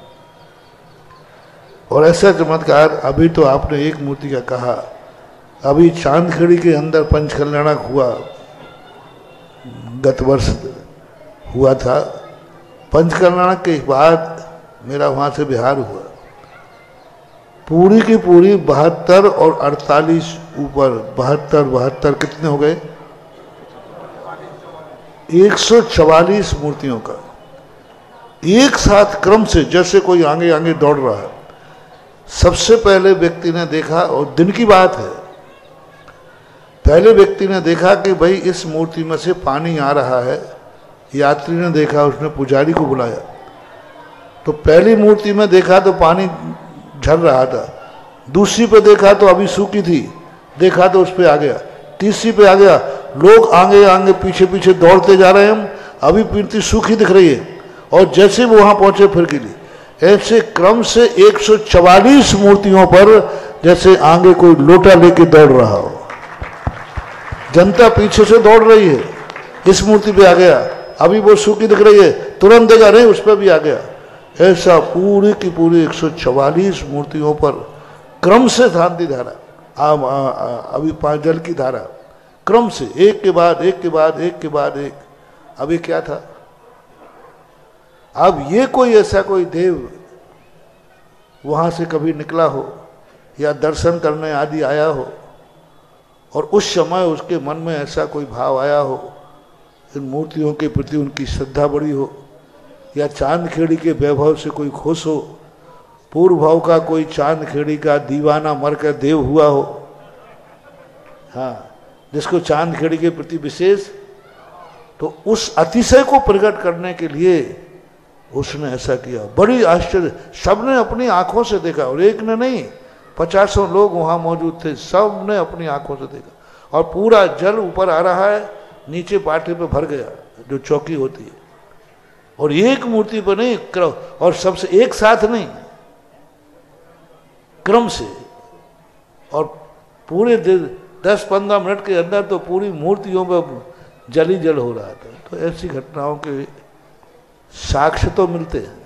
और ऐसा चमत्कार अभी तो आपने एक मूर्ति का कहा, अभी चांदखेड़ी के अंदर पंचकल्याणक हुआ, गत वर्ष हुआ था। पंचकल्याणक के बाद मेरा वहाँ से बिहार हुआ। पूरी की पूरी 72 और 48 ऊपर 72 कितने हो गए? 144 मूर्तियों का एक साथ क्रम से, जैसे कोई आगे आगे दौड़ रहा है। सबसे पहले व्यक्ति ने देखा, और दिन की बात है, पहले व्यक्ति ने देखा कि भाई इस मूर्ति में से पानी आ रहा है। यात्री ने देखा, उसने पुजारी को बुलाया, तो पहली मूर्ति में देखा तो पानी झर रहा था, दूसरी पे देखा तो अभी सूखी थी, देखा तो उस पे आ गया, तीसरी पे आ गया। लोग आगे आगे पीछे पीछे दौड़ते जा रहे हैं, हम अभी मूर्ति सूखी दिख रही है, और जैसे वो वहां पहुंचे फिर गिरी। ऐसे क्रम से 144 मूर्तियों पर जैसे आगे कोई लोटा लेके दौड़ रहा हो। जनता पीछे से दौड़ रही है, इस मूर्ति पे आ गया, अभी वो सूखी दिख रही है, तुरंत देखा नहीं उस पर भी आ गया। ऐसा पूरी की पूरी 144 मूर्तियों पर क्रम से शांति धारा, अभी 5 जल की धारा, क्रम से एक के बाद एक के बाद एक के बाद एक। अभी क्या था? अब ये कोई ऐसा कोई देव वहां से कभी निकला हो या दर्शन करने आदि आया हो, और उस समय उसके मन में ऐसा कोई भाव आया हो, इन मूर्तियों के प्रति उनकी श्रद्धा बड़ी हो, या चांदखेड़ी के वैभव से कोई खुश हो, पूर्व भाव का कोई चांदखेड़ी का दीवाना मरकर देव हुआ हो, हाँ, जिसको चांदखेड़ी के प्रति विशेष, तो उस अतिशय को प्रकट करने के लिए उसने ऐसा किया। बड़ी आश्चर्य, सबने अपनी आंखों से देखा, और एक ने नहीं, 50 लोग वहां मौजूद थे, सब ने अपनी आंखों से देखा। और पूरा जल ऊपर आ रहा है, नीचे पाटे पे भर गया, जो चौकी होती है, और एक मूर्ति पर नहीं, और सबसे एक साथ नहीं, क्रम से, और पूरे 10-15 मिनट के अंदर तो पूरी मूर्तियों पर जल ही जल हो रहा था। तो ऐसी घटनाओं के साक्ष्य तो मिलते हैं।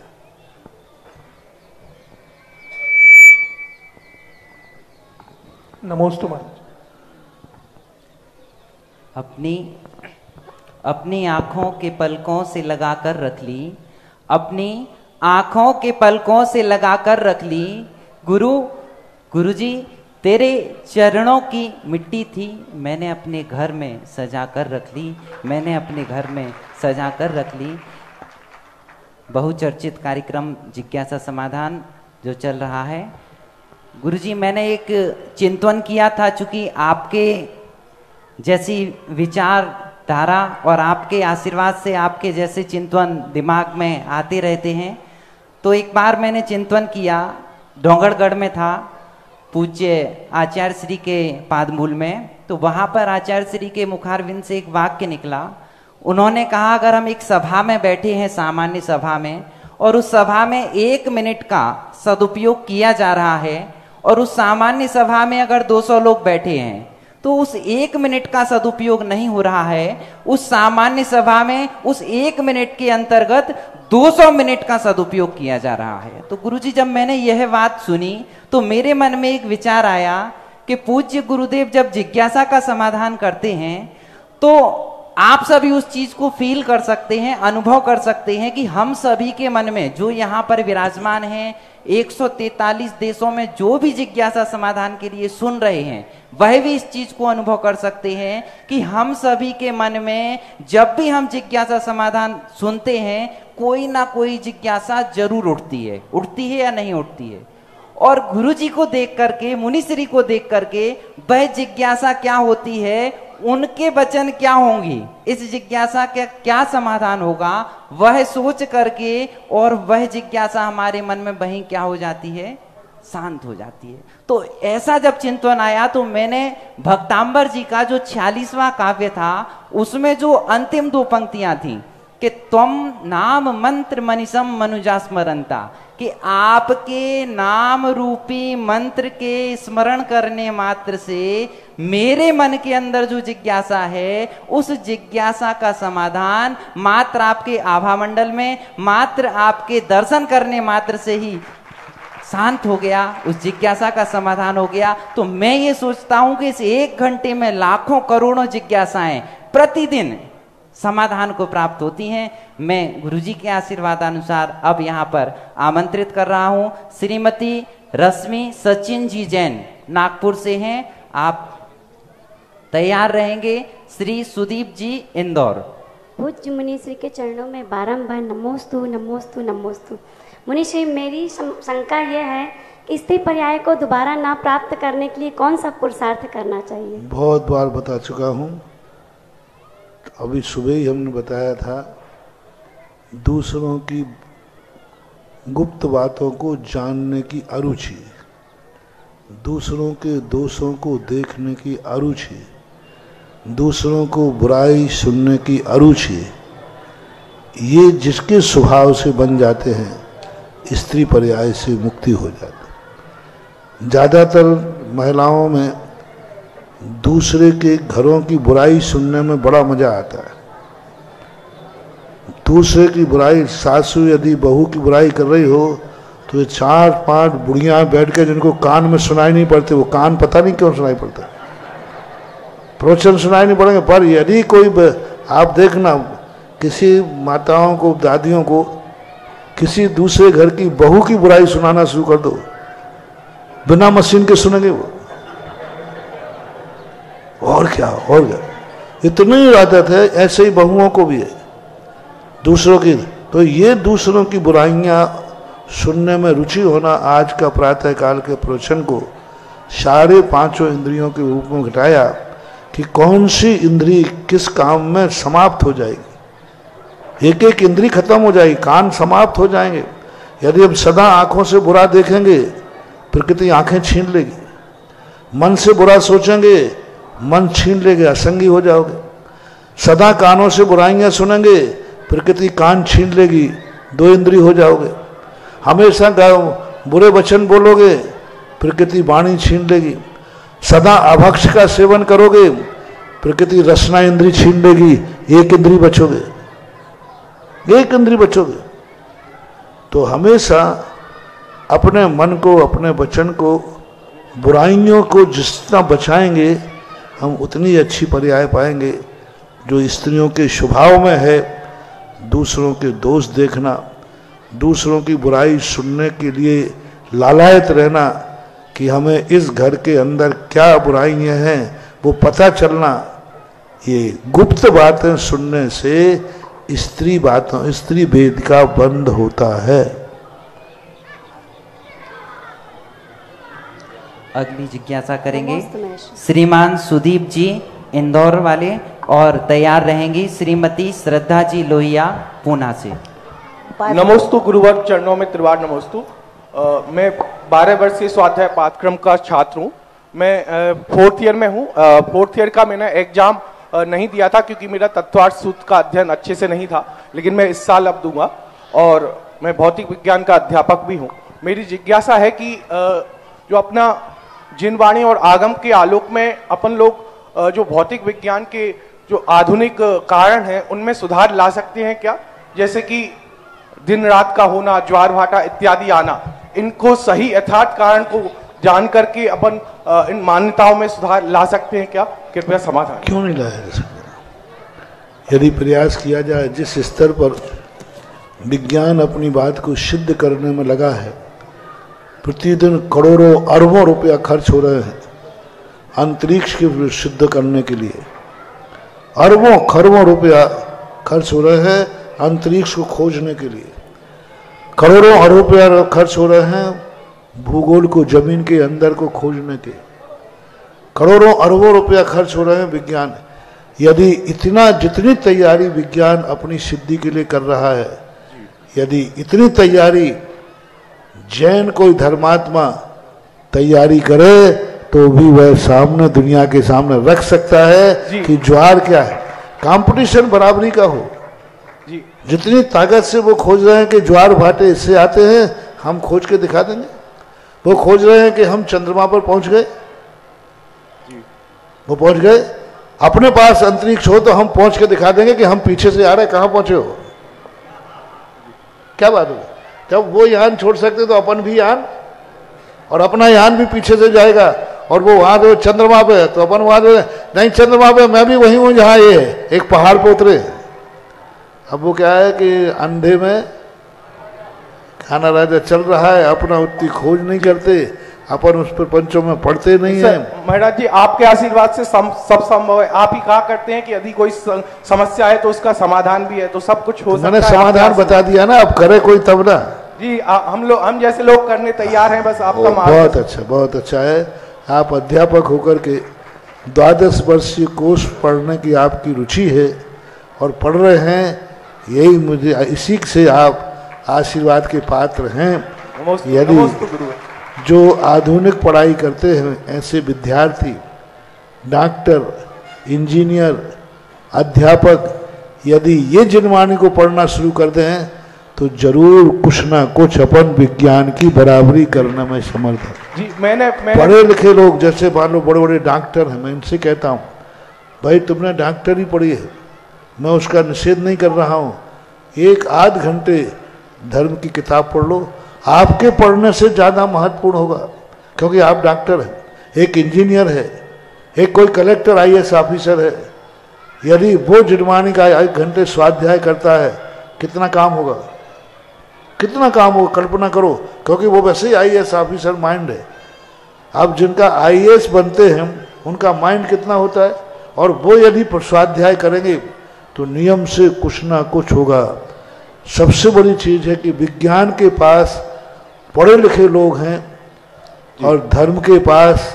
नमोस्तु महाराज। अपनी आंखों के पलकों से लगाकर रख ली, अपनी आंखों के पलकों से लगाकर रख ली। गुरुजी तेरे चरणों की मिट्टी थी, मैंने अपने घर में सजा कर रख ली, मैंने अपने घर में सजा कर रख ली। बहुचर्चित कार्यक्रम जिज्ञासा समाधान जो चल रहा है, गुरुजी मैंने एक चिंतन किया था, चूंकि आपके जैसी विचारधारा और आपके आशीर्वाद से आपके जैसे चिंतन दिमाग में आते रहते हैं, तो एक बार मैंने चिंतन किया, डोंगरगढ़ में था, पूज्य आचार्य श्री के पादमूल में, तो वहां पर आचार्य श्री के मुखारविंद से एक वाक्य निकला। उन्होंने कहा अगर हम एक सभा में बैठे हैं, सामान्य सभा में, और उस सभा में 1 मिनट का सदुपयोग किया जा रहा है, और उस सामान्य सभा में अगर 200 लोग बैठे हैं, तो उस 1 मिनट का सदुपयोग नहीं हो रहा है, उस सामान्य सभा में उस 1 मिनट के अंतर्गत 200 मिनट का सदुपयोग किया जा रहा है। तो गुरुजी जब मैंने यह बात सुनी तो मेरे मन में एक विचार आया कि पूज्य गुरुदेव जब जिज्ञासा का समाधान करते हैं तो आप सभी उस चीज को फील कर सकते हैं, अनुभव कर सकते हैं कि हम सभी के मन में जो यहाँ पर विराजमान हैं, 143 देशों में जो भी जिज्ञासा समाधान के लिए सुन रहे हैं, वह भी इस चीज को अनुभव कर सकते हैं कि हम सभी के मन में जब भी हम जिज्ञासा समाधान सुनते हैं, कोई ना कोई जिज्ञासा जरूर उठती है या नहीं उठती है। और गुरुजी को देख करके, मुनिश्री को देख करके वह जिज्ञासा क्या होती है, उनके वचन क्या होंगी, इस जिज्ञासा का क्या समाधान होगा, वह सोच करके और वह जिज्ञासा हमारे मन में वहीं क्या हो जाती है, शांत हो जाती है। तो ऐसा जब चिंतन आया तो मैंने भक्तांबर जी का जो 46वां काव्य था उसमें जो अंतिम 2 पंक्तियां थी कि त्वम नाम मंत्र मनीषम मनुजा स्मरंता, कि आपके नाम रूपी मंत्र के स्मरण करने मात्र से मेरे मन के अंदर जो जिज्ञासा है, उस जिज्ञासा का समाधान मात्र आपके आभा मंडल में, मात्र आपके दर्शन करने मात्र से ही शांत हो गया, उस जिज्ञासा का समाधान हो गया। तो मैं ये सोचता हूं कि इस 1 घंटे में लाखों करोड़ों जिज्ञासाएं प्रतिदिन समाधान को प्राप्त होती हैं। मैं गुरुजी के आशीर्वादानुसार अब यहाँ पर आमंत्रित कर रहा हूँ श्रीमती रश्मि सचिन जी जैन, नागपुर से हैं, आप तैयार रहेंगे। श्री सुदीप जी, इंदौर। पूज्य मुनिश्री के चरणों में बारंबार नमोस्तु नमोस्तु नमोस्तु। मुनिश्री, मेरी शंका यह है कि स्त्री पर्याय को दोबारा ना प्राप्त करने के लिए कौन सा पुरुषार्थ करना चाहिए? बहुत बार बता चुका हूँ, अभी सुबह ही हमने बताया था, दूसरों की गुप्त बातों को जानने की अरुचि, दूसरों के दोषों को देखने की अरुचि, दूसरों को बुराई सुनने की अरुचि, ये जिसके स्वभाव से बन जाते हैं, स्त्री पर्याय से मुक्ति हो जाती। ज़्यादातर महिलाओं में दूसरे के घरों की बुराई सुनने में बड़ा मजा आता है। दूसरे की बुराई, सासू यदि बहू की बुराई कर रही हो तो ये 4-5 बुढ़ियां बैठ के, जिनको कान में सुनाई नहीं पड़ते, वो कान पता नहीं क्यों सुनाई पड़ता, प्रवचन सुनाई नहीं पड़ेंगे, पर यदि कोई, आप देखना किसी माताओं को, दादियों को किसी दूसरे घर की बहू की बुराई सुनाना शुरू कर दो, बिना मशीन के सुनेंगे वो। और क्या इतनी आदत है, ऐसे ही बहुओं को भी है दूसरों की। तो ये दूसरों की बुराइयां सुनने में रुचि होना आज का प्रातः काल के प्रवचन को 5.5 इंद्रियों के रूप में घटाया कि कौन सी इंद्री किस काम में समाप्त हो जाएगी। एक एक इंद्री खत्म हो जाएगी, कान समाप्त हो जाएंगे। यदि हम सदा आंखों से बुरा देखेंगे, प्रकृति आंखें छीन लेगी। मन से बुरा सोचेंगे, मन छीन लेंगे, असंगी हो जाओगे। सदा कानों से बुराइयां सुनेंगे, प्रकृति कान छीन लेगी, 2 इंद्रिय हो जाओगे। हमेशा बुरे वचन बोलोगे, प्रकृति वाणी छीन लेगी। सदा अभक्ष का सेवन करोगे, प्रकृति रसना इंद्री छीन लेगी, 1 इंद्री बचोगे, 1 इंद्री बचोगे। तो हमेशा अपने मन को, अपने वचन को, बुराइयों को जितना बचाएंगे हम उतनी अच्छी पर्याय पाएंगे। जो स्त्रियों के स्वभाव में है दूसरों के दोष देखना, दूसरों की बुराई सुनने के लिए लालायत रहना कि हमें इस घर के अंदर क्या बुराइयां हैं वो पता चलना, ये गुप्त बातें सुनने से स्त्री भेद का बंद होता है। अगली जिज्ञासा करेंगे श्रीमान सुदीप जी इंदौर वाले, और तैयार रहेंगी श्रीमती श्रद्धा जी लोहिया पूना से। नमोस्तु गुरुवर चरणों में त्रिवार नमोस्तु। मैं 12 वर्षीय स्वाध्याय पाठ्यक्रम का छात्र हूँ। मैं 4th ईयर में हूँ। 4th ईयर का मैंने एग्जाम नहीं दिया था क्योंकि मेरा तत्वार्थ सूत्र का अध्ययन अच्छे से नहीं था, लेकिन मैं इस साल अब दूंगा। और मैं भौतिक विज्ञान का अध्यापक भी हूँ। मेरी जिज्ञासा है कि जो अपना जिन वाणी और आगम के आलोक में अपन लोग जो भौतिक विज्ञान के जो आधुनिक कारण हैं उनमें सुधार ला सकते हैं क्या? जैसे कि दिन रात का होना, ज्वार भाटा इत्यादि आना, इनको सही यथार्थ कारण को जान करके अपन इन मान्यताओं में सुधार ला सकते हैं क्या? कृपया समाधान। क्यों नहीं लाया जा सकता? यदि प्रयास किया जाए, जिस स्तर पर विज्ञान अपनी बात को सिद्ध करने में लगा है, प्रतिदिन करोड़ों अरबों रुपया खर्च हो रहे हैं अंतरिक्ष के सिद्ध करने के लिए। अरबों खरबों रुपया खर्च हो रहे हैं अंतरिक्ष को खोजने के लिए। करोड़ों अरबों रुपया खर्च हो रहे हैं भूगोल को, जमीन के अंदर को खोजने के। करोड़ों अरबों रुपया खर्च हो रहे हैं विज्ञान। यदि जितनी तैयारी विज्ञान अपनी सिद्धि के लिए कर रहा है, यदि इतनी तैयारी जैन कोई धर्मात्मा तैयारी करे तो भी वह सामने, दुनिया के सामने रख सकता है कि ज्वार क्या है। कंपटीशन बराबरी का हो। जितनी ताकत से वो खोज रहे हैं कि ज्वार भाटे इससे आते हैं, हम खोज के दिखा देंगे। वो खोज रहे हैं कि हम चंद्रमा पर पहुंच गए, वो पहुंच गए। अपने पास अंतरिक्ष हो तो हम पहुंच के दिखा देंगे कि हम पीछे से आ रहे हैं, कहां पहुंचे हो। क्या बात है? जब वो यान छोड़ सकते तो अपन भी यान, और अपना यान भी पीछे से जाएगा। और वो वहां तो चंद्रमा पे है तो अपन वहां नहीं, चंद्रमा पे मैं भी वही हूं जहां ये है, एक पहाड़ पे उतरे। अब वो क्या है कि अंधे में खाना राजा चल रहा है, अपना उतनी खोज नहीं करते, अपन उस पर पंचों में पढ़ते नहीं है। महाराज जी, आपके आशीर्वाद से सब संभव है। आप ही कहा करते हैं कि यदि कोई समस्या है तो उसका समाधान भी है, तो सब कुछ हो सकता है। मैंने समाधान बता दिया ना, अब करे कोई तब ना। जी हम जैसे लोग करने तैयार हैं, बस आपका बहुत अच्छा, बहुत अच्छा है। आप अध्यापक होकर के 12 वर्षीय कोर्स पढ़ने की आपकी रुचि है और पढ़ रहे हैं, यही मुझे, इसी से आप आशीर्वाद के पात्र हैं। यदि जो आधुनिक पढ़ाई करते हैं ऐसे विद्यार्थी, डॉक्टर, इंजीनियर, अध्यापक, यदि ये जिनवाणी को पढ़ना शुरू कर दें तो जरूर कुछ ना कुछ अपन विज्ञान की बराबरी करने में समर्थ है। जी मैंने पढ़े लिखे लोग, जैसे मान लो बड़े बड़े डॉक्टर हैं, मैं इनसे कहता हूँ भाई तुमने डॉक्टरी पढ़ी है, मैं उसका निषेध नहीं कर रहा हूँ, 1-8 घंटे धर्म की किताब पढ़ लो, आपके पढ़ने से ज़्यादा महत्वपूर्ण होगा। क्योंकि आप डॉक्टर हैं, एक इंजीनियर है, एक कोई कलेक्टर IAS ऑफिसर है। यदि वो जिनवाणी का 1 घंटे स्वाध्याय करता है, कितना काम होगा, कितना काम होगा, कल्पना करो। क्योंकि वो वैसे ही IAS ऑफिसर माइंड है। अब जिनका IAS बनते हैं उनका माइंड कितना होता है, और वो यदि स्वाध्याय करेंगे तो नियम से कुछ ना कुछ होगा। सबसे बड़ी चीज है कि विज्ञान के पास पढ़े लिखे लोग हैं और धर्म के पास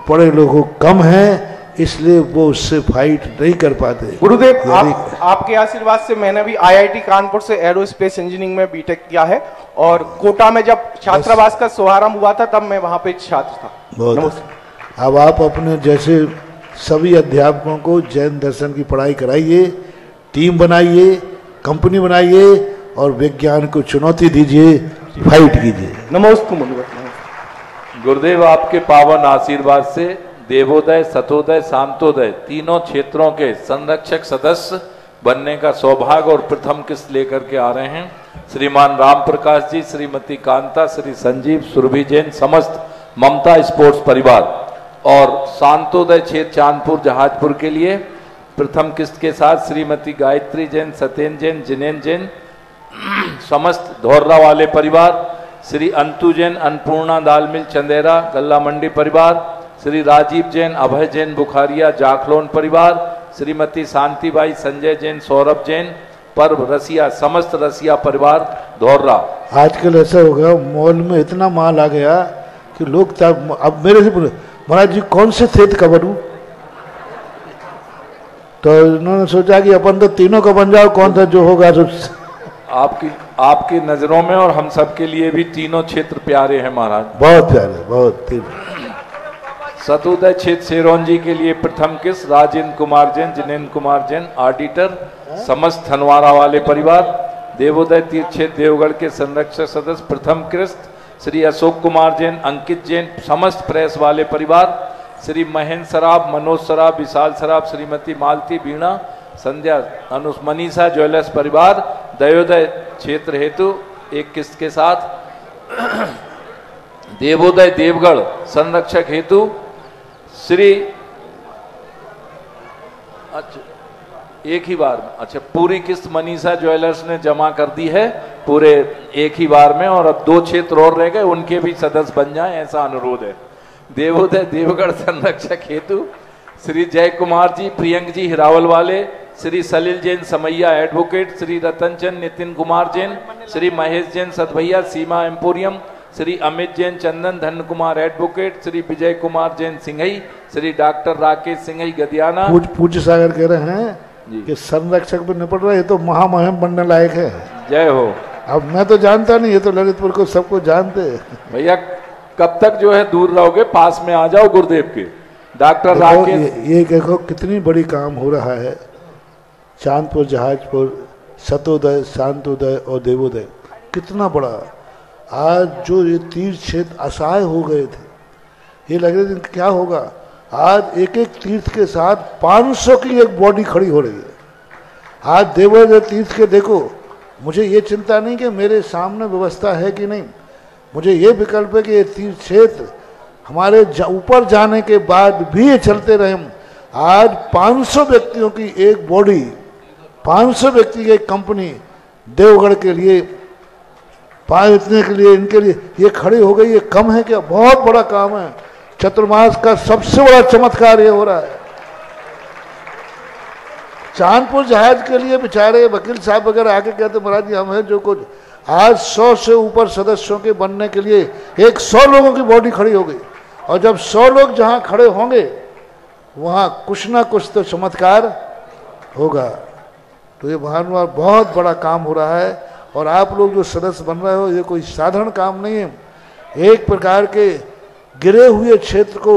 पढ़े लोगों कम हैं, इसलिए वो उससे फाइट नहीं कर पाते। गुरुदेव, आपके आशीर्वाद से मैंने भी IIT कानपुर से एरोस्पेस इंजीनियरिंग में बीटेक किया है, और कोटा में जब छात्रावास का शुभारंभ हुआ था तब मैं वहां पे छात्र था। बहुत। अब आप अपने जैसे सभी अध्यापकों को जैन दर्शन की पढ़ाई कराइए, टीम बनाइए, कंपनी बनाइए और विज्ञान को चुनौती दीजिए, फाइट कीजिए। नमोस्तु गुरुदेव, आपके पावन आशीर्वाद से देवोदय, सतोदय, शांतोदय तीनों क्षेत्रों के संरक्षक सदस्य बनने का सौभाग्य और प्रथम किस्त लेकर के आ रहे हैं श्रीमान राम प्रकाश जी, श्रीमती कांता, श्री संजीव, सुरभि जैन, समस्त ममता स्पोर्ट्स परिवार। और शांतोदय क्षेत्र चांदपुर जहाजपुर के लिए प्रथम किस्त के साथ श्रीमती गायत्री जैन, सत्येन जैन, जिनेन जैन, समस्त धौर्रा वाले परिवार, श्री अंतु जैन, अन्नपूर्णा दाल मिल चंदेरा गल्ला मंडी परिवार, श्री राजीव जैन, अभय जैन, बुखारिया जाखलोन परिवार, श्रीमती शांतिबाई, संजय जैन, सौरभ जैन, पर्व रसिया, समस्त रसिया परिवार धौर्रा। आजकल ऐसा हो गया, मॉल में इतना माल आ गया कि लोग अब मेरे से बोले महाराज जी कौन से क्षेत्र का बनूं, तो इन्होंने सोचा कि अपन तो तीनों का बन जाओ, कौन सा जो होगा जो आपकी नजरों में और हम सब के लिए भी तीनों क्षेत्र प्यारे हैं महाराज, बहुत प्यारे, बहुत। सतोदय क्षेत्र सेरोंजी के लिए प्रथम किस्त राजेंद्र कुमार जैन, जिनेन्द्र कुमार जैन, ऑडिटर, समस्त थनवारा वाले परिवार। देवोदय तीर्थ क्षेत्र देवगढ़ के संरक्षक सदस्य प्रथम किस्त श्री अशोक कुमार जैन, अंकित जैन, समस्त प्रेस वाले परिवार। श्री महेंद्र सराब, मनोज सराब, विशाल सराब, श्रीमती मालती बीणा, संध्या, अनुष, मनीषा ज्वेलर्स परिवार। दयोदय क्षेत्र हेतु एक किस्त के साथ देवोदय देवगढ़ संरक्षक हेतु श्री, अच्छा एक ही बार में, अच्छा पूरी किस्त मनीषा ज्वेलर्स ने जमा कर दी है पूरे एक ही बार में, और अब 2 क्षेत्र और रह गए, उनके भी सदस्य बन जाएं, ऐसा अनुरोध है। देवोदय देवगढ़ संरक्षक हेतु श्री जय कुमार जी, प्रियंक जी हिरावल वाले, श्री सलिल जैन समैया एडवोकेट, श्री रतन चंद, नितिन कुमार जैन, श्री महेश जैन सतभैया सीमा emporium, Shri Amit Jain Chandan Dhan Kumar advocate, Shri Vijay Kumar Jain Singhai, Shri doctor Rakesh Singhai Gadiyana. पूज्य सागर कह रहे हैं कि संरक्षक भी निपट रहा है, ये तो महामहिम बनने लायक है। जय हो। अब मैं तो जानता नहीं, ये तो ललितपुर को सबको जानते हैं। भैया कब तक जो है दूर रहोगे, पास में आ जाओ गुरुदेव के। डॉक्टर राकेश, ये देखो कितनी बड़ी काम हो रहा है। चांदपुर, जहाजपुर, सतोदय, शांतोदय और देवोदय, कितना बड़ा। आज जो ये तीर्थ क्षेत्र असहाय हो गए थे, ये लग रहे थे क्या होगा, आज एक एक तीर्थ के साथ 500 की एक बॉडी खड़ी हो रही है। आज देवोदय तीर्थ के देखो, मुझे ये चिंता नहीं कि मेरे सामने व्यवस्था है कि नहीं, मुझे ये विकल्प है कि ये तीर्थ क्षेत्र हमारे ऊपर जाने के बाद भी ये चलते रहे। आज 500 व्यक्तियों की एक बॉडी, 500 व्यक्ति की एक कंपनी देवगढ़ के लिए, इतने के लिए, इनके लिए ये खड़ी हो गई। ये कम है क्या? बहुत बड़ा काम है। चतुर्मास का सबसे बड़ा चमत्कार ये हो रहा है। चांदपुर जहाज के लिए बेचारे वकील साहब वगैरह आके कहते महाराज जी हम हैं जो कुछ, आज 100 से ऊपर सदस्यों के बनने के लिए एक 100 लोगों की बॉडी खड़ी हो गई, और जब 100 लोग जहां खड़े होंगे वहां कुछ ना कुछ तो चमत्कार होगा। तो ये भानुवार बहुत बड़ा काम हो रहा है, और आप लोग जो सदस्य बन रहे हो ये कोई साधारण काम नहीं है। एक प्रकार के गिरे हुए क्षेत्र को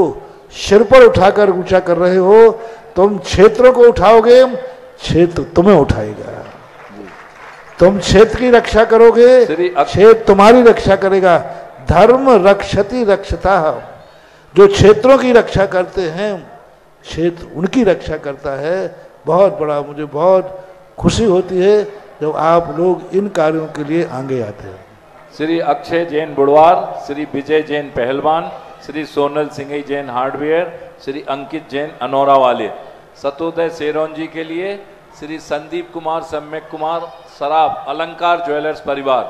सिर पर उठाकर ऊंचा कर रहे हो। तुम क्षेत्रों को उठाओगे, क्षेत्र तुम्हें उठाएगा। तुम क्षेत्र की रक्षा करोगे, क्षेत्र तुम्हारी रक्षा करेगा। धर्म रक्षति रक्षता, जो क्षेत्रों की रक्षा करते हैं क्षेत्र उनकी रक्षा करता है। बहुत बड़ा, मुझे बहुत खुशी होती है जब आप लोग इन कार्यों के लिए आगे आते हैं। श्री अक्षय जैन बुड़वार, श्री विजय जैन पहलवान, श्री सोनल सिंघई जैन हार्डवेयर, श्री अंकित जैन अनौरा वाले। सतोदय सेरोंजी के लिए श्री संदीप कुमार, सम्यक कुमार सराब, अलंकार ज्वेलर्स परिवार।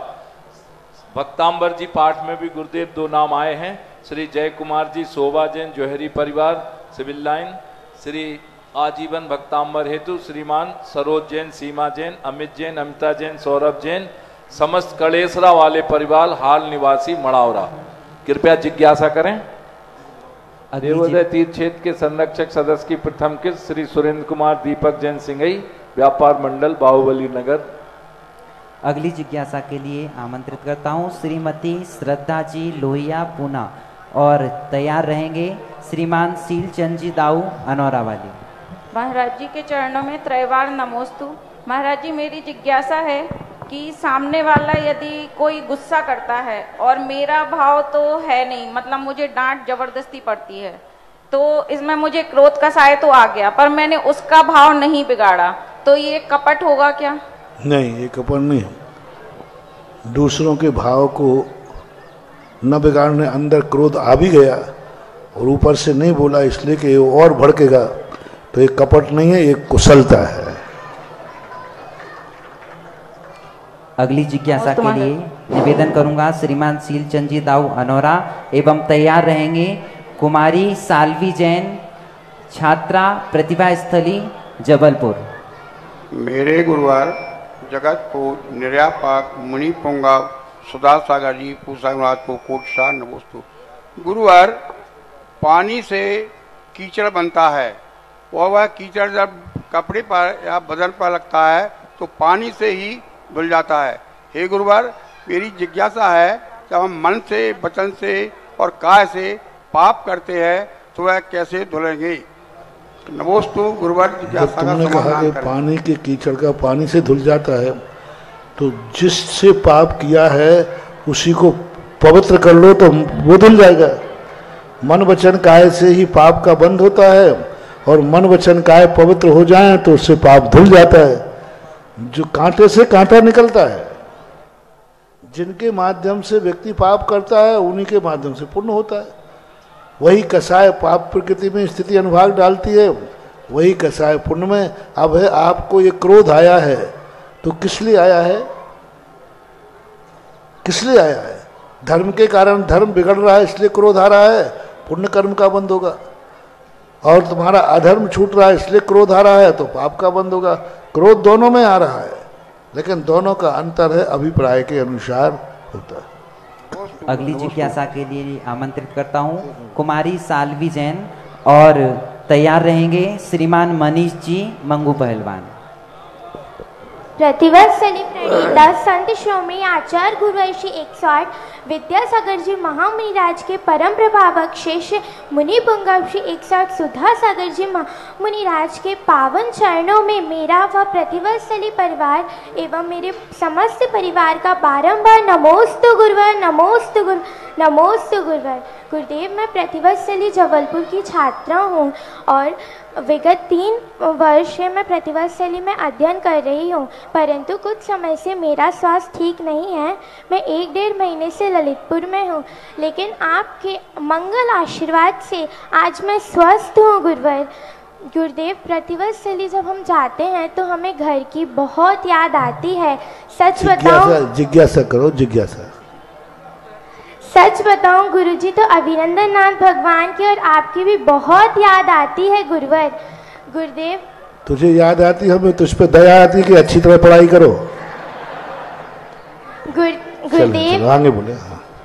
भक्तांबर जी पाठ में भी गुरुदेव 2 नाम आए हैं, श्री जय कुमार जी शोभा जैन जोहरी परिवार सिविल लाइन। श्री आजीवन भक्तांबर हेतु श्रीमान सरोज जैन, सीमा जैन, अमित जैन, अमिता जैन, सौरभ जैन, समस्त कलेसरा वाले परिवार हाल निवासी मड़ावरा। कृपया जिज्ञासा करें। देवोदय तीर्थ क्षेत्र के संरक्षक सदस्य की प्रथम किस्त श्री सुरेंद्र कुमार दीपक जैन सिंघई, व्यापार मंडल बाहुबली नगर। अगली जिज्ञासा के लिए आमंत्रित करता हूँ श्रीमती श्रद्धा जी लोहिया पूना, और तैयार रहेंगे श्रीमान शील चंद जी दाऊ अनौरा वाली। महाराज जी के चरणों में त्रैवार नमोस्तु। महाराज जी, मेरी जिज्ञासा है कि सामने वाला यदि कोई गुस्सा करता है और मेरा भाव तो है नहीं, मतलब मुझे डांट जबरदस्ती पड़ती है, तो इसमें मुझे क्रोध का साय तो आ गया, पर मैंने उसका भाव नहीं बिगाड़ा, तो ये कपट होगा क्या? नहीं, ये कपट नहीं। दूसरों के भाव को न बिगाड़ने, अंदर क्रोध आ भी गया और ऊपर से नहीं बोला इसलिए कि वो और भड़केगा, तो ये कपट नहीं है, ये कुशलता है। अगली जिज्ञासा के लिए निवेदन करूंगा श्रीमान सीलचंद जी दाऊ अनौरा एवं तैयार रहेंगे कुमारी सालवी जैन, छात्रा प्रतिभा स्थली जबलपुर। मेरे गुरुवार जगतपुर निर्यापाक मुनि पोंगा सुधा सागर जी पूसागनाथपुर कोटसा नमोस्तु। गुरुवार पानी से कीचड़ बनता है और वह कीचड़ जब कपड़े पर या बदन पर लगता है तो पानी से ही धुल जाता है। हे गुरुवार, मेरी जिज्ञासा है जब हम मन से, वचन से और काय से पाप करते हैं तो वह कैसे धुलेंगे? नमोस्तु। गुरुवार जिज्ञासा का समाधान करें। पानी के कीचड़ का पानी से धुल जाता है, तो जिससे पाप किया है उसी को पवित्र कर लो तो वो धुल जाएगा। मन वचन काय से ही पाप का बंध होता है, और मन वचन काय पवित्र हो जाए तो उससे पाप धुल जाता है। जो कांटे से कांटा निकलता है, जिनके माध्यम से व्यक्ति पाप करता है उन्हीं के माध्यम से पुण्य होता है। वही कसाय पाप प्रकृति में स्थिति अनुभाग डालती है, वही कसाय पुण्य में। अब है आपको ये क्रोध आया है तो किस लिए आया है? किस लिए आया है? धर्म के कारण धर्म बिगड़ रहा है इसलिए क्रोध आ रहा है, पुण्य कर्म का बंद होगा। और तुम्हारा अधर्म छूट रहा है इसलिए क्रोध आ रहा है तो पाप का बंद होगा। क्रोध दोनों में आ रहा है, लेकिन दोनों का अंतर है अभिप्राय के अनुसार होता है। अगली जिज्ञासा के लिए आमंत्रित करता हूं कुमारी सालवी जैन, और तैयार रहेंगे श्रीमान मनीष जी मंगू पहलवान। प्रतिवत्सली प्रणीता संत श्रोमणी आचार्य गुरु श्री 108 विद्यासागर जी महामुनिराज के परम प्रभावक शेष मुनि पुंगव श्री 108 सुधा सागर जी महामुनिराज के पावन चरणों में मेरा व प्रतिवत्सली परिवार एवं मेरे समस्त परिवार का बारंबार नमोस्तु गुरुवर, नमोस्तु गुरु, नमोस्तु गुरुवर। गुरुदेव, मैं प्रतिवत्सली जबलपुर की छात्रा हूँ और विगत 3 वर्ष से मैं प्रतिवत्सली में अध्ययन कर रही हूँ, परंतु कुछ समय से मेरा स्वास्थ्य ठीक नहीं है। मैं 1-1.5 महीने से ललितपुर में हूँ, लेकिन आपके मंगल आशीर्वाद से आज मैं स्वस्थ हूँ गुरुवर। गुरुदेव, प्रतिवत्सली जब हम जाते हैं तो हमें घर की बहुत याद आती है। सच बताऊं, जिज्ञासा करो, जिज्ञासा। सच बताऊं गुरुजी, तो अभिनंदन नाथ भगवान की और आपकी भी बहुत याद आती है गुरुवर। गुरुदेव, तुझे याद आती है, हमें तुझ पे दया आती है कि अच्छी तरह पढ़ाई करो। गुरुदेव, आगे बोले।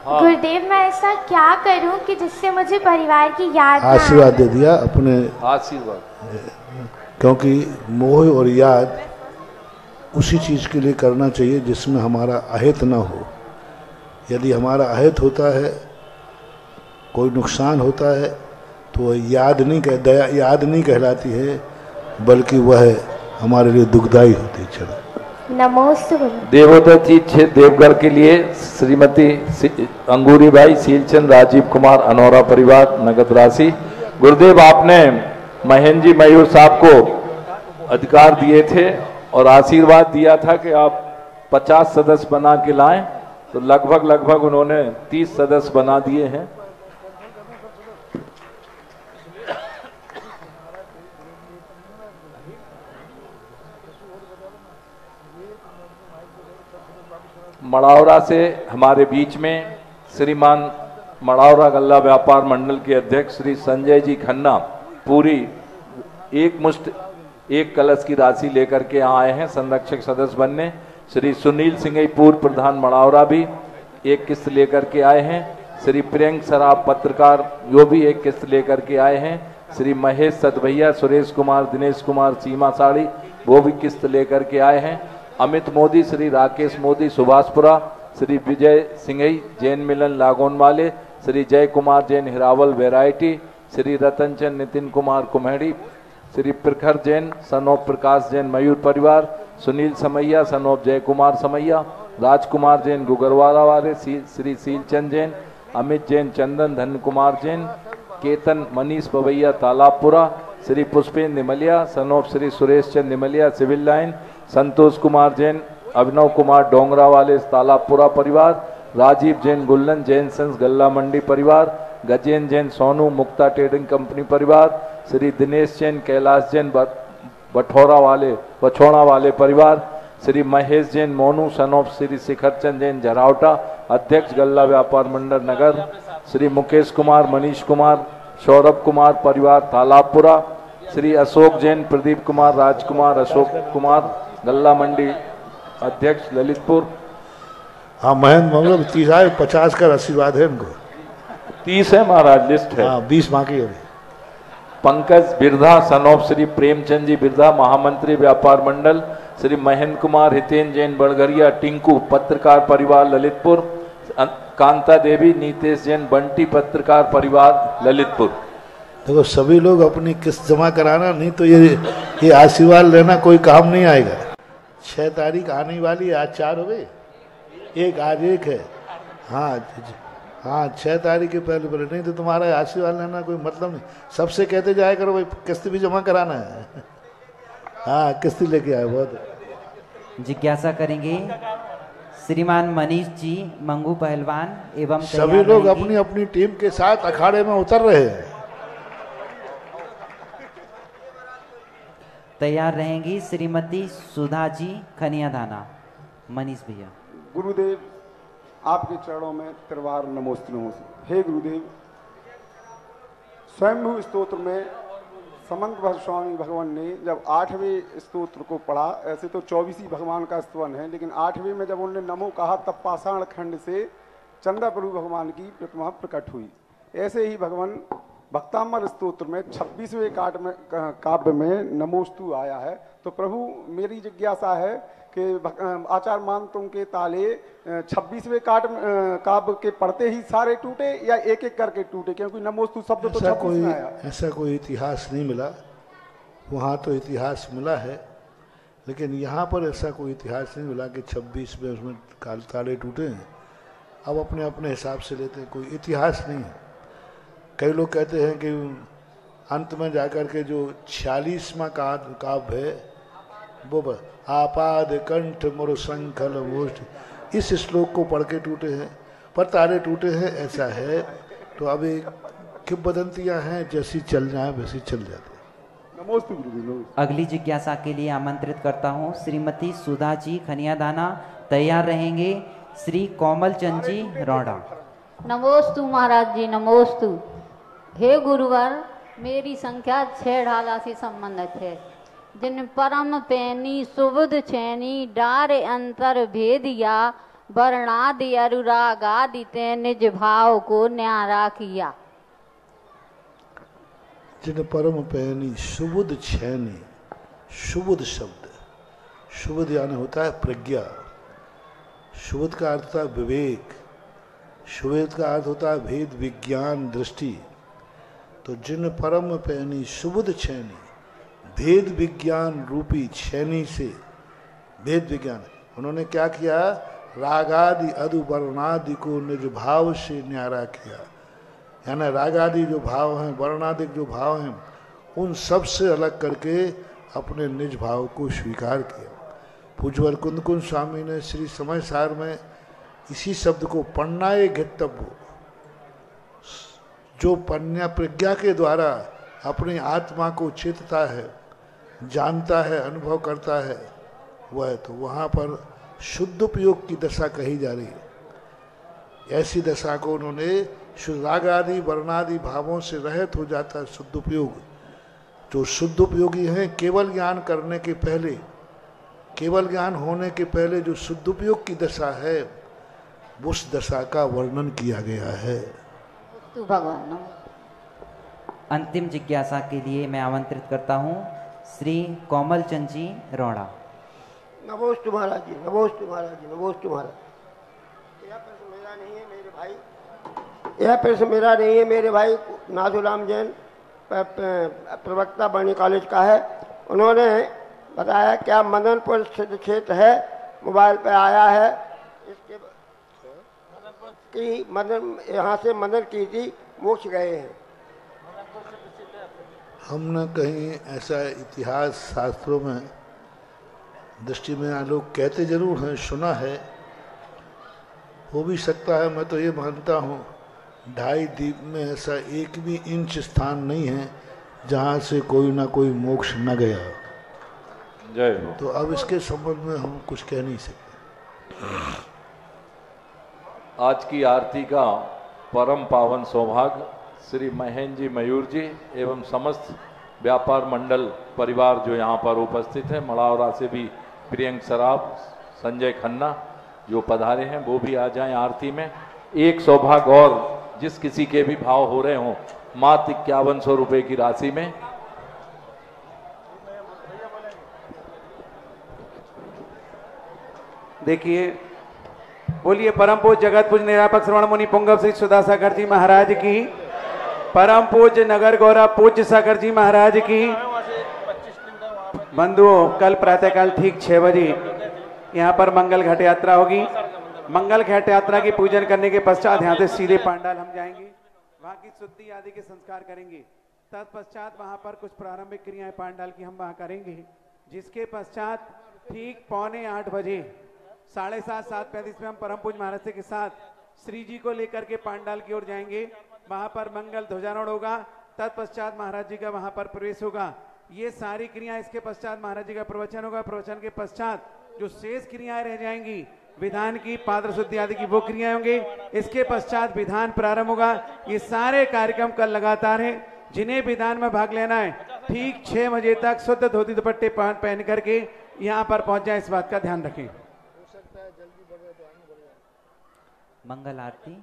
गुरुदेव, मैं ऐसा क्या करूं कि जिससे मुझे परिवार की याद ना आए? आशीर्वाद दे दिया अपने, आशीर्वाद। क्योंकि मोह और याद उसी चीज के लिए करना चाहिए जिसमें हमारा अहित ना हो। यदि हमारा अहित होता है, कोई नुकसान होता है, तो वह याद नहीं कहलाती है, बल्कि वह हमारे लिए दुखदायी होती है। चलो। नमोस्तु। देवोदय जी क्षेत्र देवगढ़ के लिए श्रीमती अंगूरी बाई, सीलचंद राजीव कुमार अनौरा परिवार, नगद राशि। गुरुदेव, आपने महेंद्र जी मयूर साहब को अधिकार दिए थे और आशीर्वाद दिया था कि आप 50 सदस्य बना के लाएं, तो लगभग उन्होंने 30 सदस्य बना दिए हैं। मड़ावरा से हमारे बीच में श्रीमान मड़ावरा गल्ला व्यापार मंडल के अध्यक्ष श्री संजय जी खन्ना पूरी एक मुश्त 1 कलश की राशि लेकर के यहाँ आए हैं संरक्षक सदस्य बनने। श्री सुनील सिंह पूर्व प्रधान मड़ावरा भी 1 किस्त लेकर के आए हैं। श्री प्रियंक सराफ पत्रकार वो भी 1 किस्त लेकर के आए हैं। श्री महेश सतभैया, सुरेश कुमार, दिनेश कुमार, सीमा साड़ी वो भी किस्त लेकर के आए हैं। अमित मोदी, श्री राकेश मोदी सुभाषपुरा, श्री विजय सिंघई जैन मिलन लागोन वाले, श्री जय कुमार जैन हिरावल वैरायटी, श्री रतन चंद नितिन कुमार कुम्हेड़ी, श्री प्रखर जैन सन ऑफ प्रकाश जैन मयूर परिवार, सुनील समैया सन ऑफ जय कुमार समैया, राजकुमार जैन गुगरवाला वाले, Shri सीलचंद Jain, Amit Jain Chandan Dhan Kumar Jain, Ketan Manish Pawaiya Talabpura, Shri Pushpendra Nimaliya son of Shri Suresh Chand Nimaliya civil line, Santosh Kumar Jain Abhinav Kumar Dongra वाले तालाबपुरा परिवार, राजीव जैन गुल्लन जैन सन्स गल्ला मंडी परिवार, गजेंद्र जैन सोनू मुक्ता ट्रेडिंग कंपनी परिवार, श्री दिनेश जैन कैलाश जैन बछौड़ा वाले परिवार, श्री महेश जैन मोनू सन ऑफ श्री शिखरचंद जैन झरावटा अध्यक्ष गल्ला व्यापार मंडल नगर, श्री मुकेश कुमार मनीष कुमार सौरभ कुमार परिवार तालाबपुरा, श्री अशोक जैन प्रदीप कुमार राजकुमार अशोक कुमार गल्ला मंडी अध्यक्ष ललितपुर। हाँ महेंद्र मंगल 30 आए, 50 का आशीर्वाद है इनको। 30 है महाराज, लिस्ट है। हाँ 20 बाकी है। पंकज बिरधा सन ऑफ श्री प्रेमचंद जी बिरधा महामंत्री व्यापार मंडल, श्री महेंद्र कुमार हितेन जैन बड़गरिया टिंकू पत्रकार परिवार ललितपुर, कांता देवी नीतेश जैन बंटी पत्रकार परिवार ललितपुर। देखो सभी लोग अपनी किस्त जमा कराना, नहीं तो ये आशीर्वाद लेना कोई काम नहीं आएगा। 6 तारीख आने वाली है, आज 4 हो गए, एक आज एक है। हाँ 6 तारीख के पहले पहले, नहीं तो तुम्हारा आशीर्वाद लेना कोई मतलब नहीं। सबसे कहते जाया करो भाई किस्त भी जमा कराना है। हाँ किस्त लेके आए। बहुत जिज्ञासा करेंगे श्रीमान मनीष जी मंगू पहलवान एवं सभी लोग अपनी अपनी टीम के साथ अखाड़े में उतर रहे हैं। तैयार रहेंगी श्रीमती सुधा जी खनियादाना। मनीष भैया। गुरुदेव आपके चरणों में त्रिवार नमोस्तु नमोस्तु। हे गुरुदेव, स्वयंभू स्तोत्र में समंत भट्ट स्वामी भगवान ने जब 8वें स्तोत्र को पढ़ा, ऐसे तो 24 ही भगवान का स्तवन है, लेकिन 8वें में जब उन्होंने नमो कहा तब पाषाण खंड से चंद्र प्रभु भगवान की प्रतिमा प्रकट हुई। ऐसे ही भगवान भक्तामर स्तोत्र में 26वें काव्य में नमोस्तु आया है। तो प्रभु मेरी जिज्ञासा है कि आचार्य मानतों के ताले 26वें काव्य के पढ़ते ही सारे टूटे या एक एक करके टूटे, क्योंकि नमोस्तु शब्द तो 26 में आया। ऐसा कोई इतिहास नहीं मिला, वहाँ तो इतिहास मिला है, लेकिन यहाँ पर ऐसा कोई इतिहास नहीं मिला कि 26 में उसमें ताले टूटे हैं। अब अपने अपने हिसाब से लेते हैं, कोई इतिहास नहीं है। कई लोग कहते हैं कि अंत में जाकर के जो 46वां काव्य है वो आपाद कंठ मोर संखल मोष्ठ, इस श्लोक को पढ़ के टूटे हैं, पर तारे टूटे हैं ऐसा है। तो अभी किंवदंतियां हैं, जैसी चल जाए वैसी चल जाती है। नमोस्तु गुरुदेव। अगली जिज्ञासा के लिए आमंत्रित करता हूँ श्रीमती सुधा जी खनियादाना। तैयार रहेंगे श्री कोमल चंद जी रौड़ा। नमोस्तु महाराज जी, नमोस्तु। हे गुरुवर, मेरी संख्या 6 ढाला से संबंधित है। जिन परम पैनी सुबुध छैनी डारे अंतर भेदिया, वर्णादि अनुरागादि ते निज भाव को न्यारा किया। जिन परम पैनी सुबुध छैनी, सुबुध शब्द, सुबुध यानी होता है प्रज्ञा, सुबुध का अर्थ होता है विवेक, सुबुध का अर्थ होता है भेद विज्ञान दृष्टि। तो जिन परम पैनी सुबुध छैनी, भेद विज्ञान रूपी छैनी से भेद विज्ञान, उन्होंने क्या किया, रागादि अदु वर्णादि को निज भाव से न्यारा किया। यानी रागादि जो भाव हैं, वर्णादि जो भाव हैं, उन सब से अलग करके अपने निज भाव को स्वीकार किया। पूज्यवर कुंद कुंज स्वामी ने श्री समय सार में इसी शब्द को पन्नाए घितव्य, जो पन्या प्रज्ञा के द्वारा अपनी आत्मा को चेतता है, जानता है, अनुभव करता है, वह तो वहाँ पर शुद्ध उपयोग की दशा कही जा रही है। ऐसी दशा को उन्होंने रागादि वर्णादि भावों से रहित हो जाता है शुद्ध उपयोग। जो शुद्ध उपयोगी हैं, केवल ज्ञान करने के पहले, केवल ज्ञान होने के पहले जो शुद्ध उपयोग की दशा है, उस दशा का वर्णन किया गया है। तू भगवान। अंतिम जिज्ञासा के लिए मैं आमंत्रित करता हूँ श्री कोमल चंद जी रौड़ा। नमोस्तु महाराज जी, नमोस्तु महाराज जी, नमोस्तु महाराज। यह प्रश्न मेरा नहीं है मेरे भाई, यह प्रश्न मेरा नहीं है मेरे भाई नाथुराम जैन प्रवक्ता बनी कॉलेज का है, उन्होंने बताया क्या मदनपुर स्थित क्षेत्र है, मोबाइल पे आया है इसके कि मदन यहाँ से मदन की थी मोक्ष गए हैं। हम न कहीं ऐसा इतिहास शास्त्रों में दृष्टि में लोग कहते जरूर हैं, सुना है, हो भी सकता है। मैं तो ये मानता हूँ 2.5 द्वीप में ऐसा एक भी इंच स्थान नहीं है जहाँ से कोई ना कोई मोक्ष न गया। जय हो। तो अब इसके संबंध में हम कुछ कह नहीं सकते। आज की आरती का परम पावन सौभाग्य श्री महेंद्र जी मयूर जी एवं समस्त व्यापार मंडल परिवार जो यहाँ पर उपस्थित है, मड़ावरा से भी प्रियंक सराफ, संजय खन्ना जो पधारे हैं वो भी आ जाएं आरती में। एक सौभाग्य और जिस किसी के भी भाव हो रहे हों मात्र 5100 रुपये की राशि में देखिए, बोलिए परम पूज्य जगत पूज्य निरापक श्रवण मुनि पुंगव श्री सुधा सागर जी महाराज की, परम पूज्य नगर गौरव पूज्य सागर जी महाराज की। बंधुओं, कल प्रातःकाल ठीक 6 बजे यहाँ पर मंगल घाट यात्रा होगी। मंगल घाट यात्रा की पूजन करने के पश्चात यहाँ से सीधे पांडाल हम जाएंगे, वहाँ की शुद्धि आदि के संस्कार करेंगे। तत्पश्चात वहाँ पर कुछ प्रारंभिक क्रियाएं पांडाल की हम वहाँ करेंगे, जिसके पश्चात ठीक 7:45 बजे 7:35 में हम परम पूज्य महाराज के साथ श्री जी को लेकर के पांडाल की ओर जाएंगे। वहां पर मंगल ध्वजारोहण होगा, तत्पश्चात महाराज जी का वहां पर प्रवेश होगा। ये सारी क्रियाएं, इसके पश्चात महाराज जी का प्रवचन होगा। प्रवचन के पश्चात जो शेष क्रियाएं रह जाएंगी, विधान की, पात्र शुद्धि आदि की वो क्रियाएं होंगी। इसके पश्चात विधान प्रारंभ होगा। ये सारे कार्यक्रम कल लगातार है। जिन्हें विधान में भाग लेना है ठीक 6 बजे तक शुद्ध धोती दुपट्टे पहन करके यहाँ पर पहुंच जाए, इस बात का ध्यान रखें। मंगल आरती।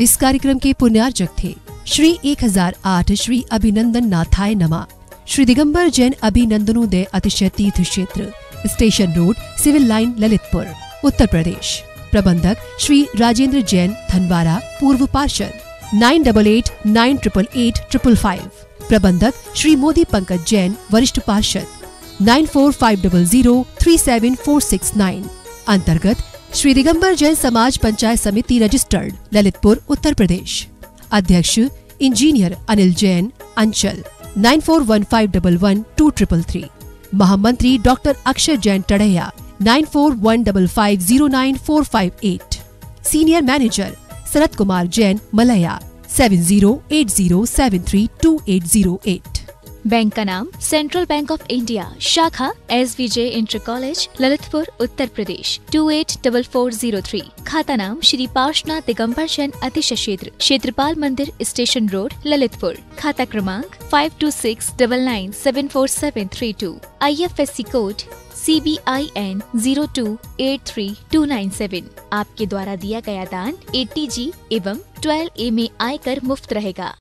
इस कार्यक्रम के पुण्यार्जक थे श्री 1008 श्री अभिनंदन नाथाय नमः, श्री दिगंबर जैन अभिनंदनोदय अतिशय तीर्थ क्षेत्र, station road, civil line, Lalitpur, Uttar Pradesh. प्रबंधक श्री राजेंद्र जैन, धनवारा, पूर्व पार्षद, 9889888555। प्रबंधक श्री मोदी पंकज जैन, वरिष्ठ पार्षद, 9450037469। अंतर्गत श्री दिगंबर जैन समाज पंचायत समिति रजिस्टर्ड, ललितपुर, उत्तर प्रदेश। अध्यक्ष इंजीनियर अनिल जैन, अंचल, 9415112333। महामंत्री doctor Akshay Jain Tadaiya, 9415509458। Senior manager Sharad Kumar Jain, Malaya, 7080732808। Bank का नाम सेंट्रल बैंक ऑफ इंडिया, शाखा SVJ inter college, Lalitpur, Uttar Pradesh, 284403। खाता नाम श्री पार्श्वनाथ दिगंबर जैन अतिशय क्षेत्र, क्षेत्रपाल मंदिर, स्टेशन रोड, ललितपुर। खाता क्रमांक 5269974732। IFSC code CBIN 0283297। आपके द्वारा दिया गया दान 80G एवं 12A में आयकर मुफ्त रहेगा।